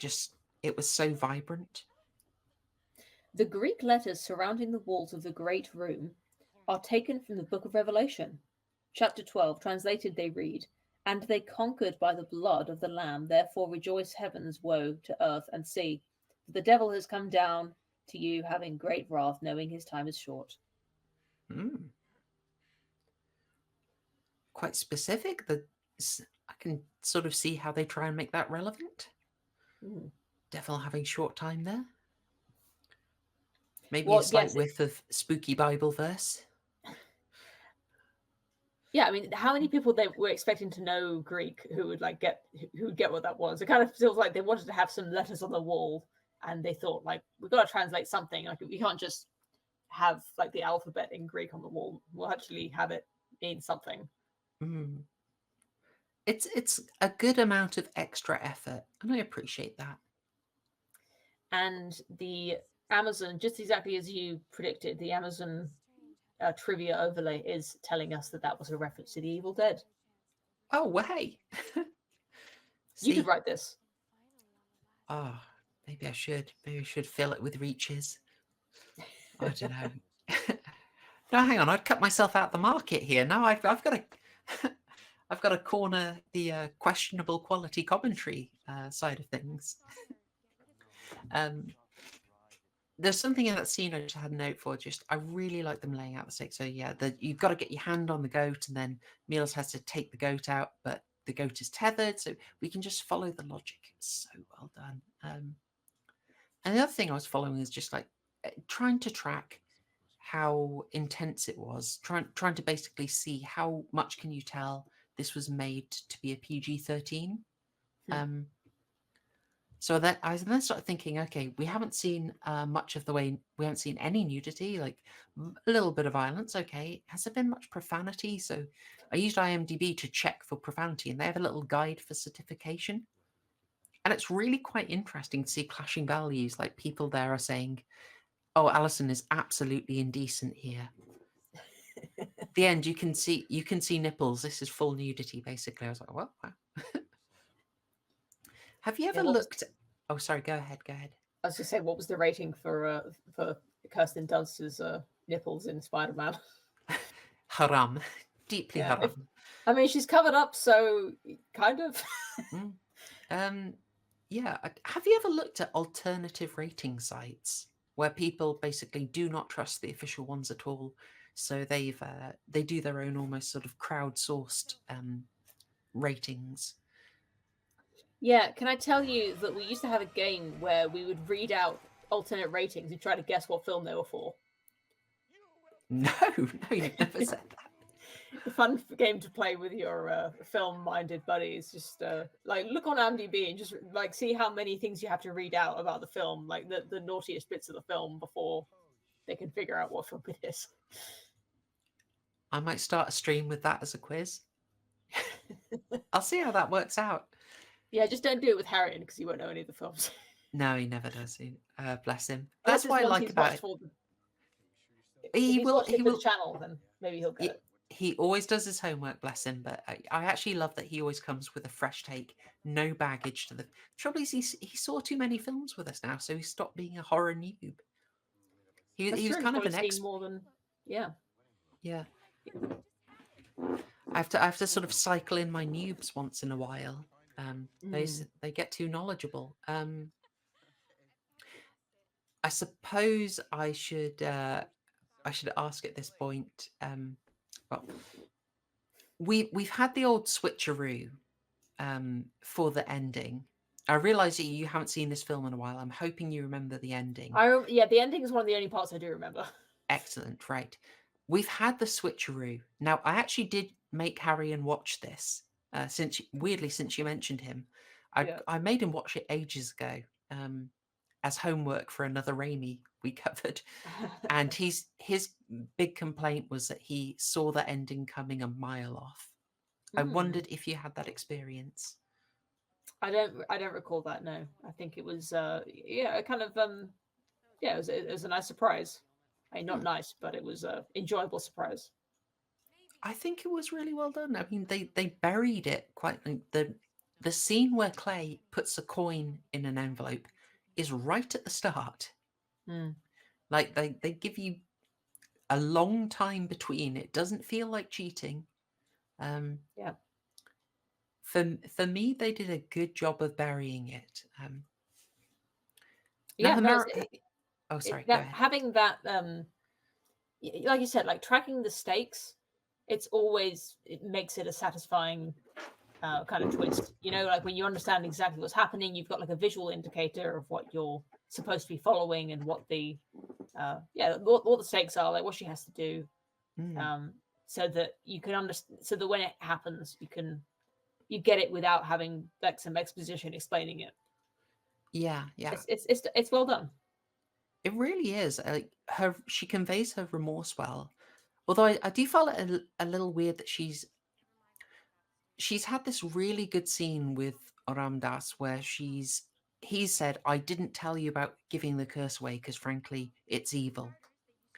Speaker 1: It was so vibrant.
Speaker 2: The Greek letters surrounding the walls of the Great Room are taken from the Book of Revelation. Chapter 12, translated, they read, "And they conquered by the blood of the Lamb, therefore rejoice heavens, woe to earth and sea. For the devil has come down to you having great wrath, knowing his time is short."
Speaker 1: Mm, quite specific. I can sort of see how they try and make that relevant.
Speaker 2: Mm.
Speaker 1: Devil having short time there. Maybe a
Speaker 2: Well,
Speaker 1: slight
Speaker 2: yes,
Speaker 1: whiff of spooky Bible verse.
Speaker 2: yeah. I mean, how many people they were expecting to know Greek who would get what that was? It kind of feels like they wanted to have some letters on the wall, and they thought like we've got to translate something. Like we can't just have like the alphabet in Greek on the wall. We'll actually have it mean something.
Speaker 1: Mm. It's a good amount of extra effort, and I appreciate that.
Speaker 2: And the Amazon, just exactly as you predicted, the Amazon trivia overlay is telling us that that was a reference to the Evil Dead.
Speaker 1: Oh, well, hey.
Speaker 2: You could
Speaker 1: See?
Speaker 2: write this.
Speaker 1: Oh, maybe I should. Maybe I should fill it with reaches. I don't know. No, hang on. I'd cut myself out the market here. No, I've got to. I've got to corner the questionable quality commentary side of things. Um, there's something in that scene I just had a note for. Just I really like them laying out the stakes. So yeah, you've got to get your hand on the goat, and then Milos has to take the goat out, but the goat is tethered, so we can just follow the logic. It's so well done. And the other thing I was following is just like trying to track how intense it was. Trying to basically see how much can you tell this was made to be a PG-13. Um, So that I then started thinking, okay, we haven't seen much of the way we haven't seen any nudity, like a little bit of violence. Okay, has there been much profanity? So I used IMDb to check for profanity, and they have a little guide for certification. And it's really quite interesting to see clashing values. Like people there are saying, "Oh, Alison is absolutely indecent here," the end, you can see nipples. This is full nudity, basically. I was like, well, wow. Have you
Speaker 2: Yeah,
Speaker 1: ever looked? Oh, sorry. Go ahead. Go ahead.
Speaker 2: I was just saying, what was the rating for Kirsten Dunst's nipples in Spider-Man?
Speaker 1: Haram, deeply
Speaker 2: Yeah, if
Speaker 1: haram.
Speaker 2: I mean she's covered up, so kind of.
Speaker 1: Mm. Um, yeah. Have you ever looked at alternative rating sites where people basically do not trust the official ones at all? So they do their own almost sort of crowdsourced ratings.
Speaker 2: Yeah, can I tell you that we used to have a game where we would read out alternate ratings and try to guess what film they were for.
Speaker 1: No, no, you've never said that.
Speaker 2: A fun game to play with your film-minded buddies. Just like look on IMDb and just like see how many things you have to read out about the film, like the naughtiest bits of the film before they can figure out what film it is.
Speaker 1: I might start a stream with that as a quiz. I'll see how that works out.
Speaker 2: Yeah, just don't do it with Harriet because he won't know any of the films.
Speaker 1: No, he never does. Bless him.
Speaker 2: Unless
Speaker 1: That's
Speaker 2: it's
Speaker 1: what I
Speaker 2: ones
Speaker 1: like
Speaker 2: he's
Speaker 1: about
Speaker 2: watched
Speaker 1: it.
Speaker 2: for. If
Speaker 1: He
Speaker 2: he's
Speaker 1: will.
Speaker 2: watched
Speaker 1: He
Speaker 2: it for the
Speaker 1: will.
Speaker 2: channel, then maybe he'll get it.
Speaker 1: He always does his homework, bless him. But I actually love that he always comes with a fresh take, no baggage to the. Trouble is, he saw too many films with us now, so he stopped being a horror noob.
Speaker 2: That's
Speaker 1: He was
Speaker 2: true. He's
Speaker 1: kind of
Speaker 2: probably
Speaker 1: an
Speaker 2: seen
Speaker 1: ex.
Speaker 2: more than yeah.
Speaker 1: Yeah, I have to sort of cycle in my noobs once in a while. They get too knowledgeable. I suppose I should ask at this point. Well, we've had the old switcheroo for the ending. I realise that you haven't seen this film in a while. I'm hoping you remember the ending.
Speaker 2: Yeah, the ending is one of the only parts I do remember.
Speaker 1: Excellent, right? We've had the switcheroo. Now, I actually did make Harry and watch this. Since you mentioned him, I
Speaker 2: Yeah.
Speaker 1: I made him watch it ages ago, as homework for another Raimi we covered. And his big complaint was that he saw the ending coming a mile off. I
Speaker 2: Hmm.
Speaker 1: wondered if you had that experience.
Speaker 2: I don't recall that. No, I think it was yeah, kind of yeah, it was a nice surprise. I mean, not
Speaker 1: Hmm.
Speaker 2: nice, but it was a enjoyable surprise.
Speaker 1: I think it was really well done. I mean, they buried it quite. The scene where Clay puts a coin in an envelope is right at the start.
Speaker 2: Hmm.
Speaker 1: Like they give you a long time between. It doesn't feel like cheating. Um,
Speaker 2: Yeah.
Speaker 1: for me, they did a good job of burying it. Now
Speaker 2: Yeah.
Speaker 1: the
Speaker 2: No,
Speaker 1: oh, sorry, go
Speaker 2: that
Speaker 1: ahead.
Speaker 2: having that like you said, like tracking the stakes, it makes it a satisfying kind of twist. You know, like when you understand exactly what's happening, you've got like a visual indicator of what you're supposed to be following and what the yeah, what the stakes are, like what she has to do,
Speaker 1: Mm,
Speaker 2: um, so that you can understand, so that when it happens, you get it without having like some exposition explaining it.
Speaker 1: yeah, yeah.
Speaker 2: It's well done.
Speaker 1: It really is. Like she conveys her remorse well. Although I do find it a little weird that she's had this really good scene with Ramdas where he said, I didn't tell you about giving the curse away because frankly it's evil.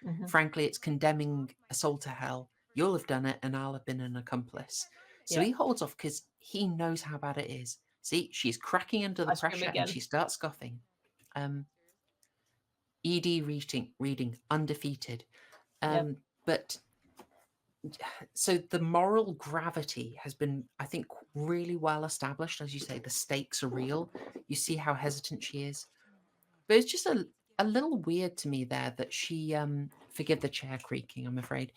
Speaker 2: Hmm.
Speaker 1: Frankly, it's condemning a soul to hell. You'll have done it and I'll have been an accomplice. So
Speaker 2: Yeah,
Speaker 1: he holds off because he knows how bad it is. See, she's cracking under the
Speaker 2: ice cream
Speaker 1: pressure and
Speaker 2: again.
Speaker 1: she starts scoffing. Um, reading undefeated.
Speaker 2: Yep.
Speaker 1: But so the moral gravity has been, I think, really well established. As you say, the stakes are real. You see how hesitant she is. But it's just a little weird to me there that she forgive the chair creaking, I'm afraid.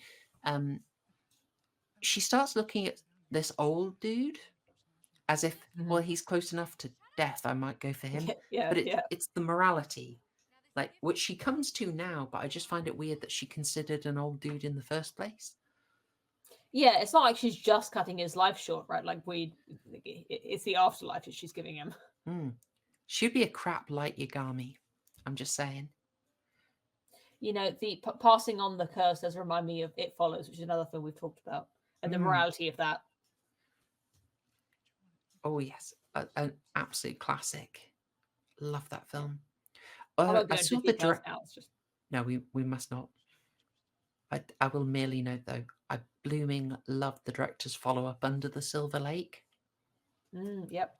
Speaker 1: Um she starts looking at this old dude as if,
Speaker 2: Hmm.
Speaker 1: well, he's close enough to death, I might go for him.
Speaker 2: Yeah,
Speaker 1: But
Speaker 2: yeah.
Speaker 1: it's the morality, like which she comes to now, but I just find it weird that she considered an old dude in the first place.
Speaker 2: Yeah, it's not like she's just cutting his life short, right? It's the afterlife that she's giving him.
Speaker 1: Hmm. She'd be a crap light Yagami. I'm just saying.
Speaker 2: You know, the passing on the curse does remind me of It Follows, which is another thing we've talked about, and the
Speaker 1: Mm.
Speaker 2: morality of that.
Speaker 1: Oh yes, an absolute classic. Love that film.
Speaker 2: I won't
Speaker 1: I
Speaker 2: go into
Speaker 1: saw the
Speaker 2: details
Speaker 1: direct.
Speaker 2: now. It's just
Speaker 1: No, we must not. I will merely note though, I blooming loved the director's follow up, Under the Silver Lake.
Speaker 2: Yep.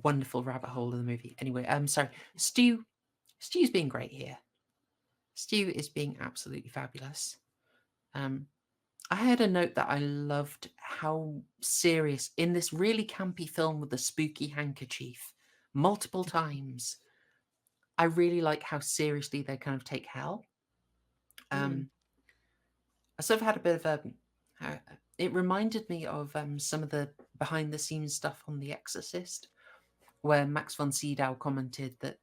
Speaker 1: Wonderful rabbit hole of the movie. Anyway, I'm sorry, Stu. Stu's being great here. Stu is being absolutely fabulous. Um, I had a note that I loved how serious in this really campy film with the spooky handkerchief multiple times. I really like how seriously they kind of take hell.
Speaker 2: Mm.
Speaker 1: I sort of had a bit of a. It reminded me of some of the behind the scenes stuff on The Exorcist, where Max von Sydow commented that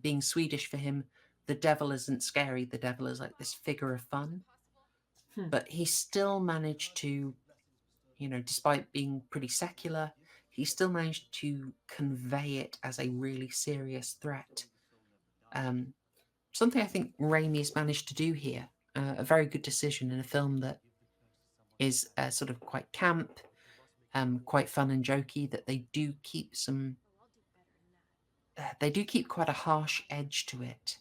Speaker 1: being Swedish for him, the devil isn't scary. The devil is like this figure of fun,
Speaker 2: Hmm.
Speaker 1: but he still managed to, despite being pretty secular, he still managed to convey it as a really serious threat. Um, Something I think Raimi's managed to do here. A very good decision in a film that is sort of quite camp, quite fun and jokey. That they do keep some. They do keep quite a harsh edge to it.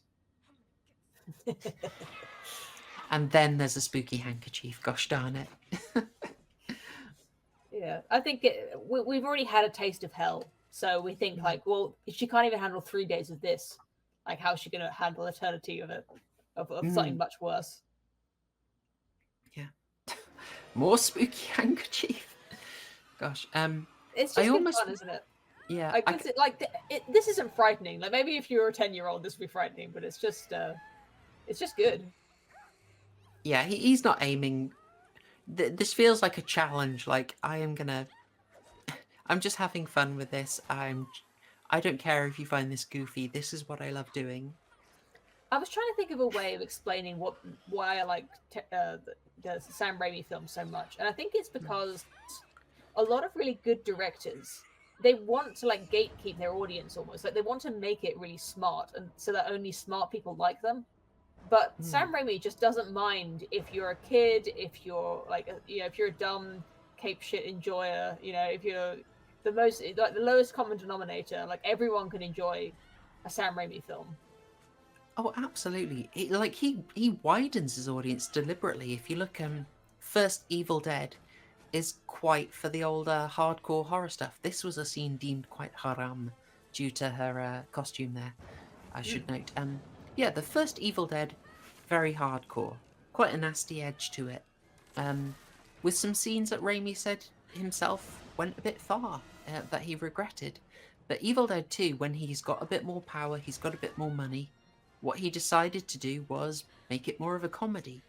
Speaker 1: And then there's a spooky handkerchief. Gosh darn it!
Speaker 2: Yeah, I think we've already had a taste of hell, so we think
Speaker 1: Mm.
Speaker 2: like, well, if she can't even handle 3 days of this, like, how's she going to handle eternity of it, of something
Speaker 1: Mm,
Speaker 2: much worse?
Speaker 1: yeah, more spooky handkerchief. Gosh,
Speaker 2: It's
Speaker 1: I
Speaker 2: just good
Speaker 1: almost
Speaker 2: fun, isn't it?
Speaker 1: yeah,
Speaker 2: Like this, this isn't frightening. Like maybe if you were a 10-year-old, this would be frightening, but it's just good.
Speaker 1: yeah. He's not aiming. This feels like a challenge. Like I am gonna. I'm just having fun with this. I don't care if you find this goofy. This is what I love doing.
Speaker 2: I was trying to think of a way of explaining why I like the Sam Raimi films so much, and I think it's
Speaker 1: Mm.
Speaker 2: because a lot of really good directors, they want to like gatekeep their audience almost, like they want to make it really smart, and so that only smart people like them. But
Speaker 1: Mm.
Speaker 2: Sam Raimi just doesn't mind if you're a kid, if you're like if you're a dumb cape shit enjoyer, if you're the most like the lowest common denominator, like everyone can enjoy a Sam Raimi film.
Speaker 1: Oh, absolutely. He widens his audience deliberately. If you look, first Evil Dead is quite for the older hardcore horror stuff. This was a scene deemed quite haram due to her costume there. I
Speaker 2: Mm.
Speaker 1: should note. Yeah, the first Evil Dead, very hardcore, quite a nasty edge to it. Um, with some scenes that Raimi said himself went a bit far, that he regretted. But Evil Dead 2, when he's got a bit more power, he's got a bit more money, what he decided to do was make it more of a comedy.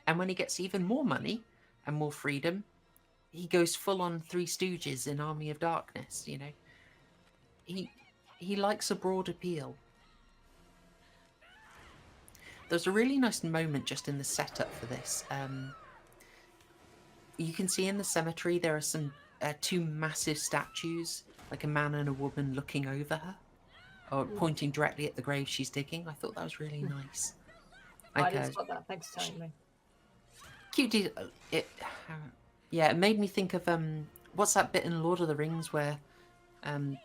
Speaker 1: And when he gets even more money and more freedom, he goes full on Three Stooges in Army of Darkness. He he likes a broad appeal. There's a really nice moment just in the setup for this. You can see in the cemetery there are some two massive statues, like a man and a woman looking over her, or
Speaker 2: Mm.
Speaker 1: pointing directly at the grave she's digging. I thought that was really nice.
Speaker 2: I
Speaker 1: Like
Speaker 2: didn't spot that. Thanks for
Speaker 1: sh-
Speaker 2: telling me.
Speaker 1: cute. It, yeah, it made me think of what's that bit in Lord of the Rings where um,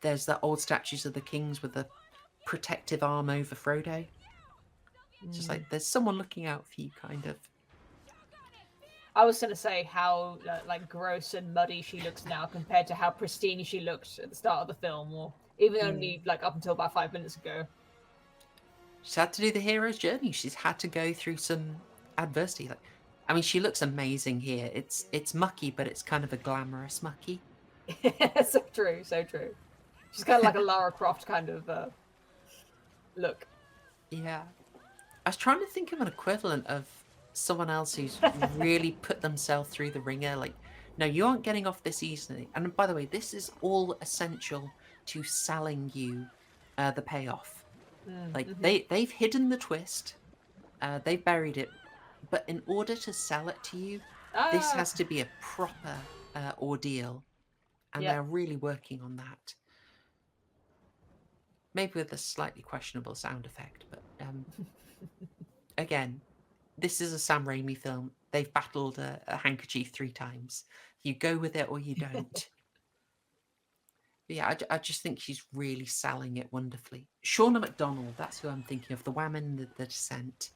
Speaker 1: there's the old statues of the kings with the protective arm over Frodo. It's just
Speaker 2: Mm.
Speaker 1: like there's someone looking out for you, kind of.
Speaker 2: I was gonna say how like gross and muddy she looks now compared to how pristine she looked at the start of the film, or even
Speaker 1: Mm.
Speaker 2: only like up until about 5 minutes ago.
Speaker 1: She's had to do the hero's journey. She's had to go through some adversity. Like, I mean, she looks amazing here. It's mucky, but it's kind of a glamorous mucky.
Speaker 2: So true, so true. She's kind of like a Lara Croft kind of look.
Speaker 1: Yeah, I was trying to think of an equivalent of someone else who's really put themselves through the ringer. Like, no, you aren't getting off this easily. And by the way, this is all essential to selling you the payoff. Like
Speaker 2: Mm-hmm.
Speaker 1: they've hidden the twist, they've buried it, but in order to sell it to you, this
Speaker 2: Ah,
Speaker 1: has to be a proper ordeal, and
Speaker 2: yeah.
Speaker 1: they're really working on that. Maybe with a slightly questionable sound effect, but again, this is a Sam Raimi film. They've battled a handkerchief 3 times. You go with it or you don't. But yeah, I just think she's really selling it wonderfully. Shauna McDonald, that's who I'm thinking of. The Woman, the Descent.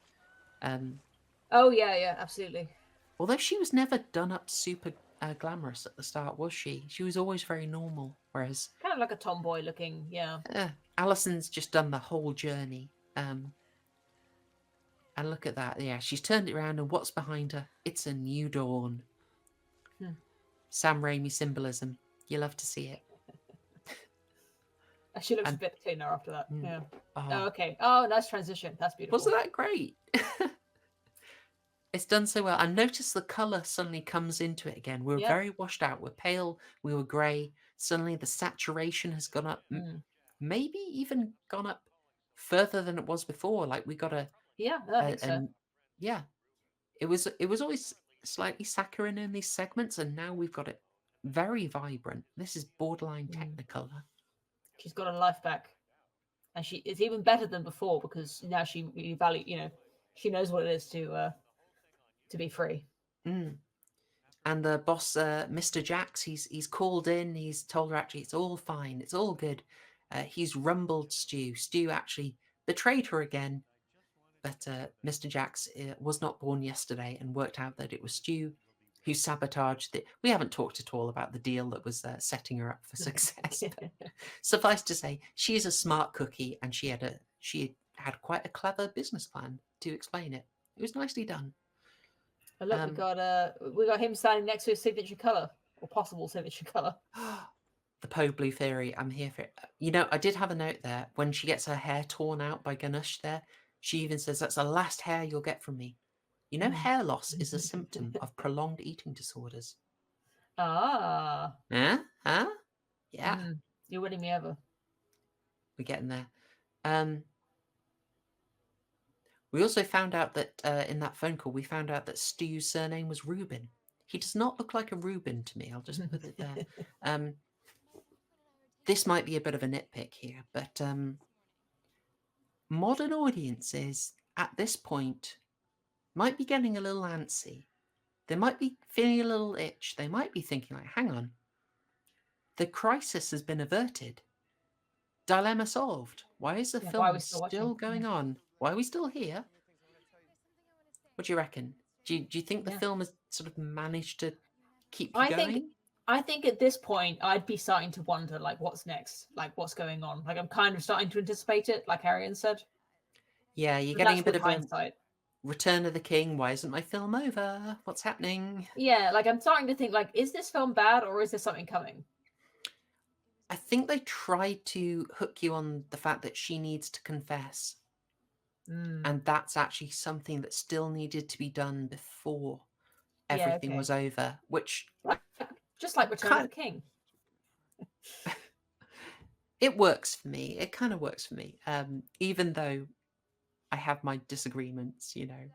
Speaker 1: Um,
Speaker 2: Oh yeah, yeah, absolutely.
Speaker 1: Although she was never done up super glamorous at the start, was she? She was always very normal. Whereas
Speaker 2: Kind of like a tomboy looking, yeah.
Speaker 1: Alison's just done the whole journey. And look at that. Yeah, she's turned it around, and what's behind her? It's a new dawn.
Speaker 2: Hmm.
Speaker 1: Sam Raimi symbolism. You love to see it.
Speaker 2: She looks a
Speaker 1: And
Speaker 2: bit thinner after that.
Speaker 1: mm,
Speaker 2: Yeah. Oh,
Speaker 1: oh,
Speaker 2: okay. Oh, nice transition. That's
Speaker 1: wasn't
Speaker 2: beautiful.
Speaker 1: that great? It's done so well. And notice the colour suddenly comes into it again. We were
Speaker 2: Yep.
Speaker 1: very washed out. We're pale. We were grey. Suddenly the saturation has gone up.
Speaker 2: Mm.
Speaker 1: Maybe even gone up further than it was before. Like we got
Speaker 2: Yeah, I think so.
Speaker 1: a yeah. It was always slightly saccharine in these segments, and now we've got it very vibrant. This is borderline
Speaker 2: Mm.
Speaker 1: Technicolor.
Speaker 2: She's got her life back, and she is even better than before because now she really value. She knows what it is to be free.
Speaker 1: Mm. And the boss, Mr. Jax, he's called in. He's told her actually it's all fine, it's all good. He's rumbled Stu. Stu actually betrayed her again, but Mr. Jax was not born yesterday, and worked out that it was Stu who sabotaged it. We haven't talked at all about the deal that was setting her up for success. But suffice to say, she's a smart cookie, and she had quite a clever business plan to explain it. It was nicely done.
Speaker 2: And look,
Speaker 1: Um,
Speaker 2: we got him standing next to his signature color or possible signature color.
Speaker 1: the Poe Blue Theory, I'm here for it. I did have a note there. When she gets her hair torn out by Ganush there, she even says, "That's the last hair you'll get from me."
Speaker 2: Mm.
Speaker 1: Hair loss is a symptom of prolonged eating disorders.
Speaker 2: Ah.
Speaker 1: Huh? Huh? Yeah,
Speaker 2: Mm. You're winning me over.
Speaker 1: we're getting there. Um, we also found out that in that phone call, we found out that Stu's surname was Rubin. He does not look like a Reuben to me. I'll just put it there. This might be a bit of a nitpick here, but modern audiences at this point might be getting a little antsy. They might be feeling a little itch. They might be thinking, like, hang on, the crisis has been averted. Dilemma solved. Why is the
Speaker 2: Yeah, why are we
Speaker 1: film
Speaker 2: still watching?
Speaker 1: still going on? Why are we still here? What do you reckon? Do you think the
Speaker 2: Yeah.
Speaker 1: film has sort of managed to keep you
Speaker 2: I think
Speaker 1: going?
Speaker 2: I think at this point I'd be starting to wonder like what's next, like what's going on. Like I'm kind of starting to anticipate it, like Arian said.
Speaker 1: Yeah, you're
Speaker 2: But
Speaker 1: getting a
Speaker 2: that's
Speaker 1: bit
Speaker 2: with
Speaker 1: of a
Speaker 2: hindsight.
Speaker 1: Return of the King. Why isn't my film over? What's happening?
Speaker 2: Yeah, like I'm starting to think like, is this film bad or is there something coming?
Speaker 1: I think they tried to hook you on the fact that she needs to confess.
Speaker 2: Mm.
Speaker 1: And that's actually something that still needed to be done before
Speaker 2: Yeah,
Speaker 1: everything
Speaker 2: okay.
Speaker 1: was over, which
Speaker 2: Like, just like Return of
Speaker 1: kind
Speaker 2: the King.
Speaker 1: it works for me. It kind of works for me, even though I have my disagreements.
Speaker 2: And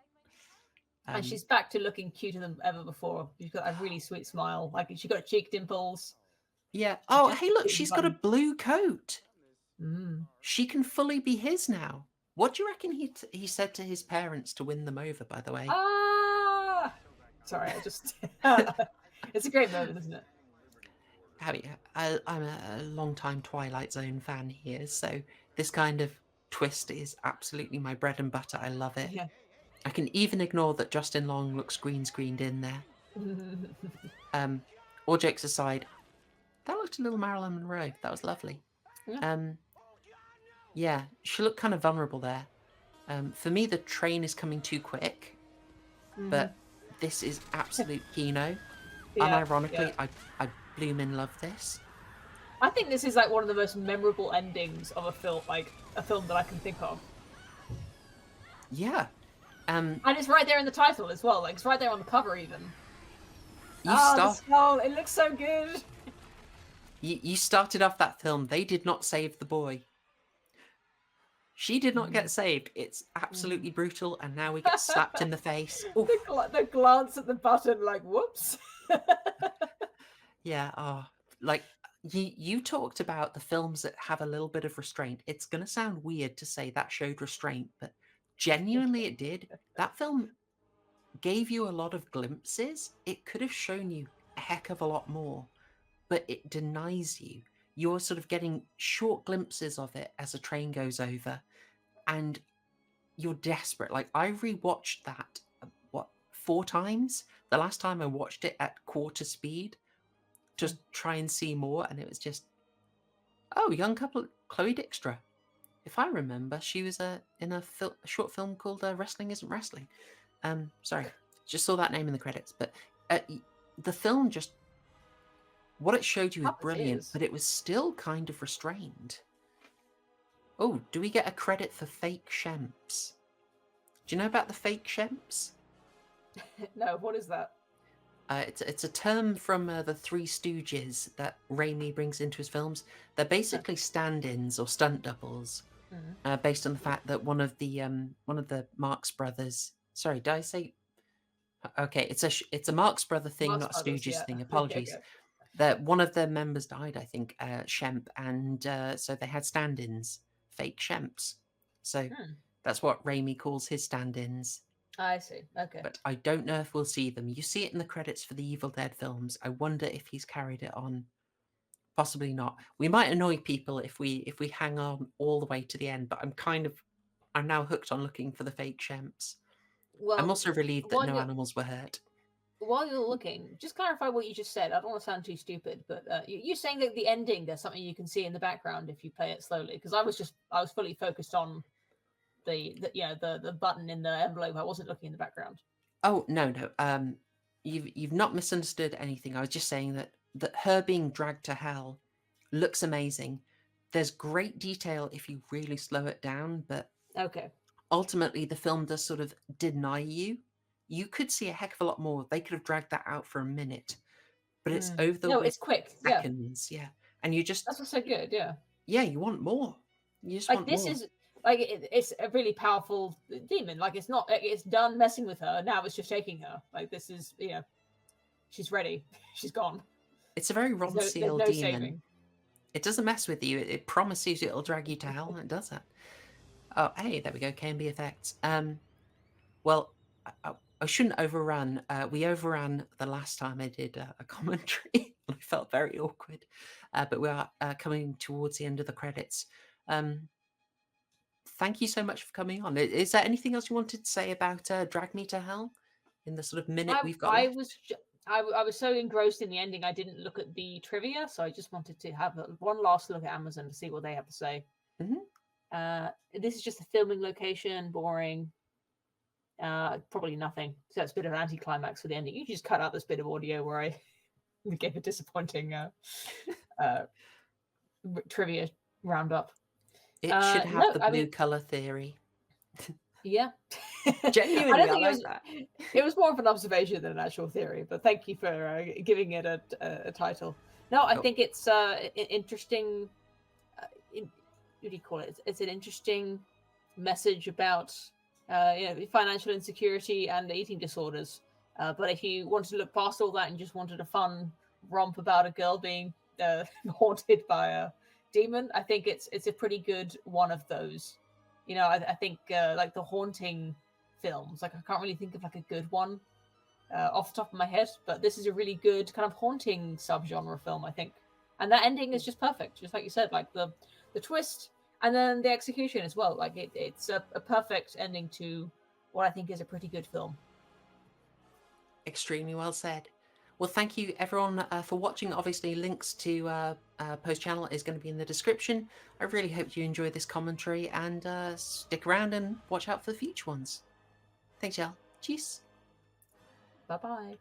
Speaker 1: Um,
Speaker 2: she's back to looking cuter than ever before. She's got a really sweet smile. Like she got cheek dimples.
Speaker 1: yeah.
Speaker 2: She's
Speaker 1: Oh,
Speaker 2: just
Speaker 1: hey, look,
Speaker 2: hitting the
Speaker 1: she's got a
Speaker 2: button.
Speaker 1: blue coat.
Speaker 2: Mm.
Speaker 1: She can fully be his now. What do you reckon he said to his parents to win them over? By the way,
Speaker 2: Ah, sorry, I just. It's a great moment, isn't it?
Speaker 1: I'm a long-time Twilight Zone fan here, so this kind of twist is absolutely my bread and butter. I love it.
Speaker 2: Yeah.
Speaker 1: I can even ignore that Justin Long looks green screened in there. Um, all jokes aside, that looked a little Marilyn Monroe. That was lovely.
Speaker 2: Yeah.
Speaker 1: Um, yeah, she looked kind of vulnerable there. For me, the train is coming too quick,
Speaker 2: Mm-hmm.
Speaker 1: but this is absolute Kino.
Speaker 2: Yeah.
Speaker 1: Unironically, I bloom love this.
Speaker 2: I think this is like one of the most memorable endings of a film, like a film that I can think of.
Speaker 1: Yeah. Um,
Speaker 2: And it's right there in the title as well. Like it's right there on the cover, even.
Speaker 1: you
Speaker 2: The
Speaker 1: start
Speaker 2: skull. It looks so good.
Speaker 1: you started off that film. They did not save the boy. She did not get saved. It's absolutely brutal, and now we get slapped in the face. Oof.
Speaker 2: The glance at the button, like whoops.
Speaker 1: Yeah. Oh, like you talked about the films that have a little bit of restraint. It's gonna sound weird to say that showed restraint, but genuinely it did. That film gave you a lot of glimpses. It could have shown you a heck of a lot more, but it denies you. You're sort of getting short glimpses of it as a train goes over, and you're desperate. Like I rewatched that, 4 times. The last time I watched it at quarter speed, just try and see more, and it was just, oh, young couple, Chloe Dykstra. If I remember, she was in a short film called Wrestling Isn't Wrestling. Sorry, just saw that name in the credits. But the film just, what it showed you was brilliant, but it was still kind of restrained. Oh, do we get a credit for fake Shemps? Do you know about the fake Shemps?
Speaker 2: No, what is that?
Speaker 1: It's a term from the Three Stooges that Raimi brings into his films. They're basically stand-ins or stunt doubles, based on the fact that one of the Marx brothers. Sorry, did I say? Okay, it's a Marx brother thing,
Speaker 2: Marx
Speaker 1: not a
Speaker 2: Brothers,
Speaker 1: Stooges
Speaker 2: yeah.
Speaker 1: thing. Apologies.
Speaker 2: Okay.
Speaker 1: That one of their members died, I think, Shemp, and so they had stand-ins, fake Shemps. So that's what Raimi calls his stand-ins.
Speaker 2: I see. Okay.
Speaker 1: But I don't know if we'll see them. You see it in the credits for the Evil Dead films. I wonder if he's carried it on. Possibly not. We might annoy people if we hang on all the way to the end, but I'm now hooked on looking for the fake Shemps.
Speaker 2: Well,
Speaker 1: I'm also relieved that no animals were hurt.
Speaker 2: While you're looking, just clarify what you just said. I don't want to sound too stupid, but you're saying that the ending, there's something you can see in the background if you play it slowly. Because I was fully focused on the button in the envelope. I wasn't looking in the background.
Speaker 1: Oh no. You've not misunderstood anything. I was just saying that her being dragged to hell looks amazing. There's great detail if you really slow it down, but
Speaker 2: okay.
Speaker 1: Ultimately the film does sort of deny you. You could see a heck of a lot more. They could have dragged that out for a minute, but it's over the
Speaker 2: it's quick.
Speaker 1: seconds. Yeah, and you just
Speaker 2: that's what's so good. Yeah,
Speaker 1: you want more. You just
Speaker 2: like
Speaker 1: want
Speaker 2: this
Speaker 1: more.
Speaker 2: is like it's a really powerful demon. Like it's not. It's done messing with her. Now it's just taking her. Like this is she's ready. She's gone.
Speaker 1: It's a very Ron Seal demon.
Speaker 2: Saving.
Speaker 1: It doesn't mess with you. It promises it'll drag you to hell, and it does that. Oh, hey, there we go. KMB effects. Well, I shouldn't overrun. We overran the last time I did a commentary. I felt very awkward. But we are coming towards the end of the credits. Thank you so much for coming on. Is there anything else you wanted to say about Drag Me to Hell in the sort of minute we've got left?
Speaker 2: I was so engrossed in the ending, I didn't look at the trivia, so I just wanted to have one last look at Amazon to see what they have to say. This is just a filming location, boring. Probably nothing. So it's a bit of an anticlimax for the ending. You just cut out this bit of audio where I gave a disappointing trivia roundup.
Speaker 1: It should have the blue color theory.
Speaker 2: Yeah.
Speaker 1: Genuinely, I like that.
Speaker 2: It was more of an observation than an actual theory, but thank you for giving it a title. No, I think it's interesting. What do you call it? It's an interesting message about financial insecurity and eating disorders. But if you wanted to look past all that and just wanted a fun romp about a girl being haunted by a demon, I think it's a pretty good one of those. I think like the haunting films, like I can't really think of like a good one off the top of my head, but this is a really good kind of haunting subgenre film, I think. And that ending is just perfect, just like you said, like the twist and then the execution as well. Like it's a perfect ending to what I think is a pretty good film.
Speaker 1: Extremely well said. Well, thank you everyone for watching. Obviously, links to Post channel is going to be in the description. I really hope you enjoy this commentary and stick around and watch out for the future ones. Thanks, y'all. Cheers.
Speaker 2: Bye-bye.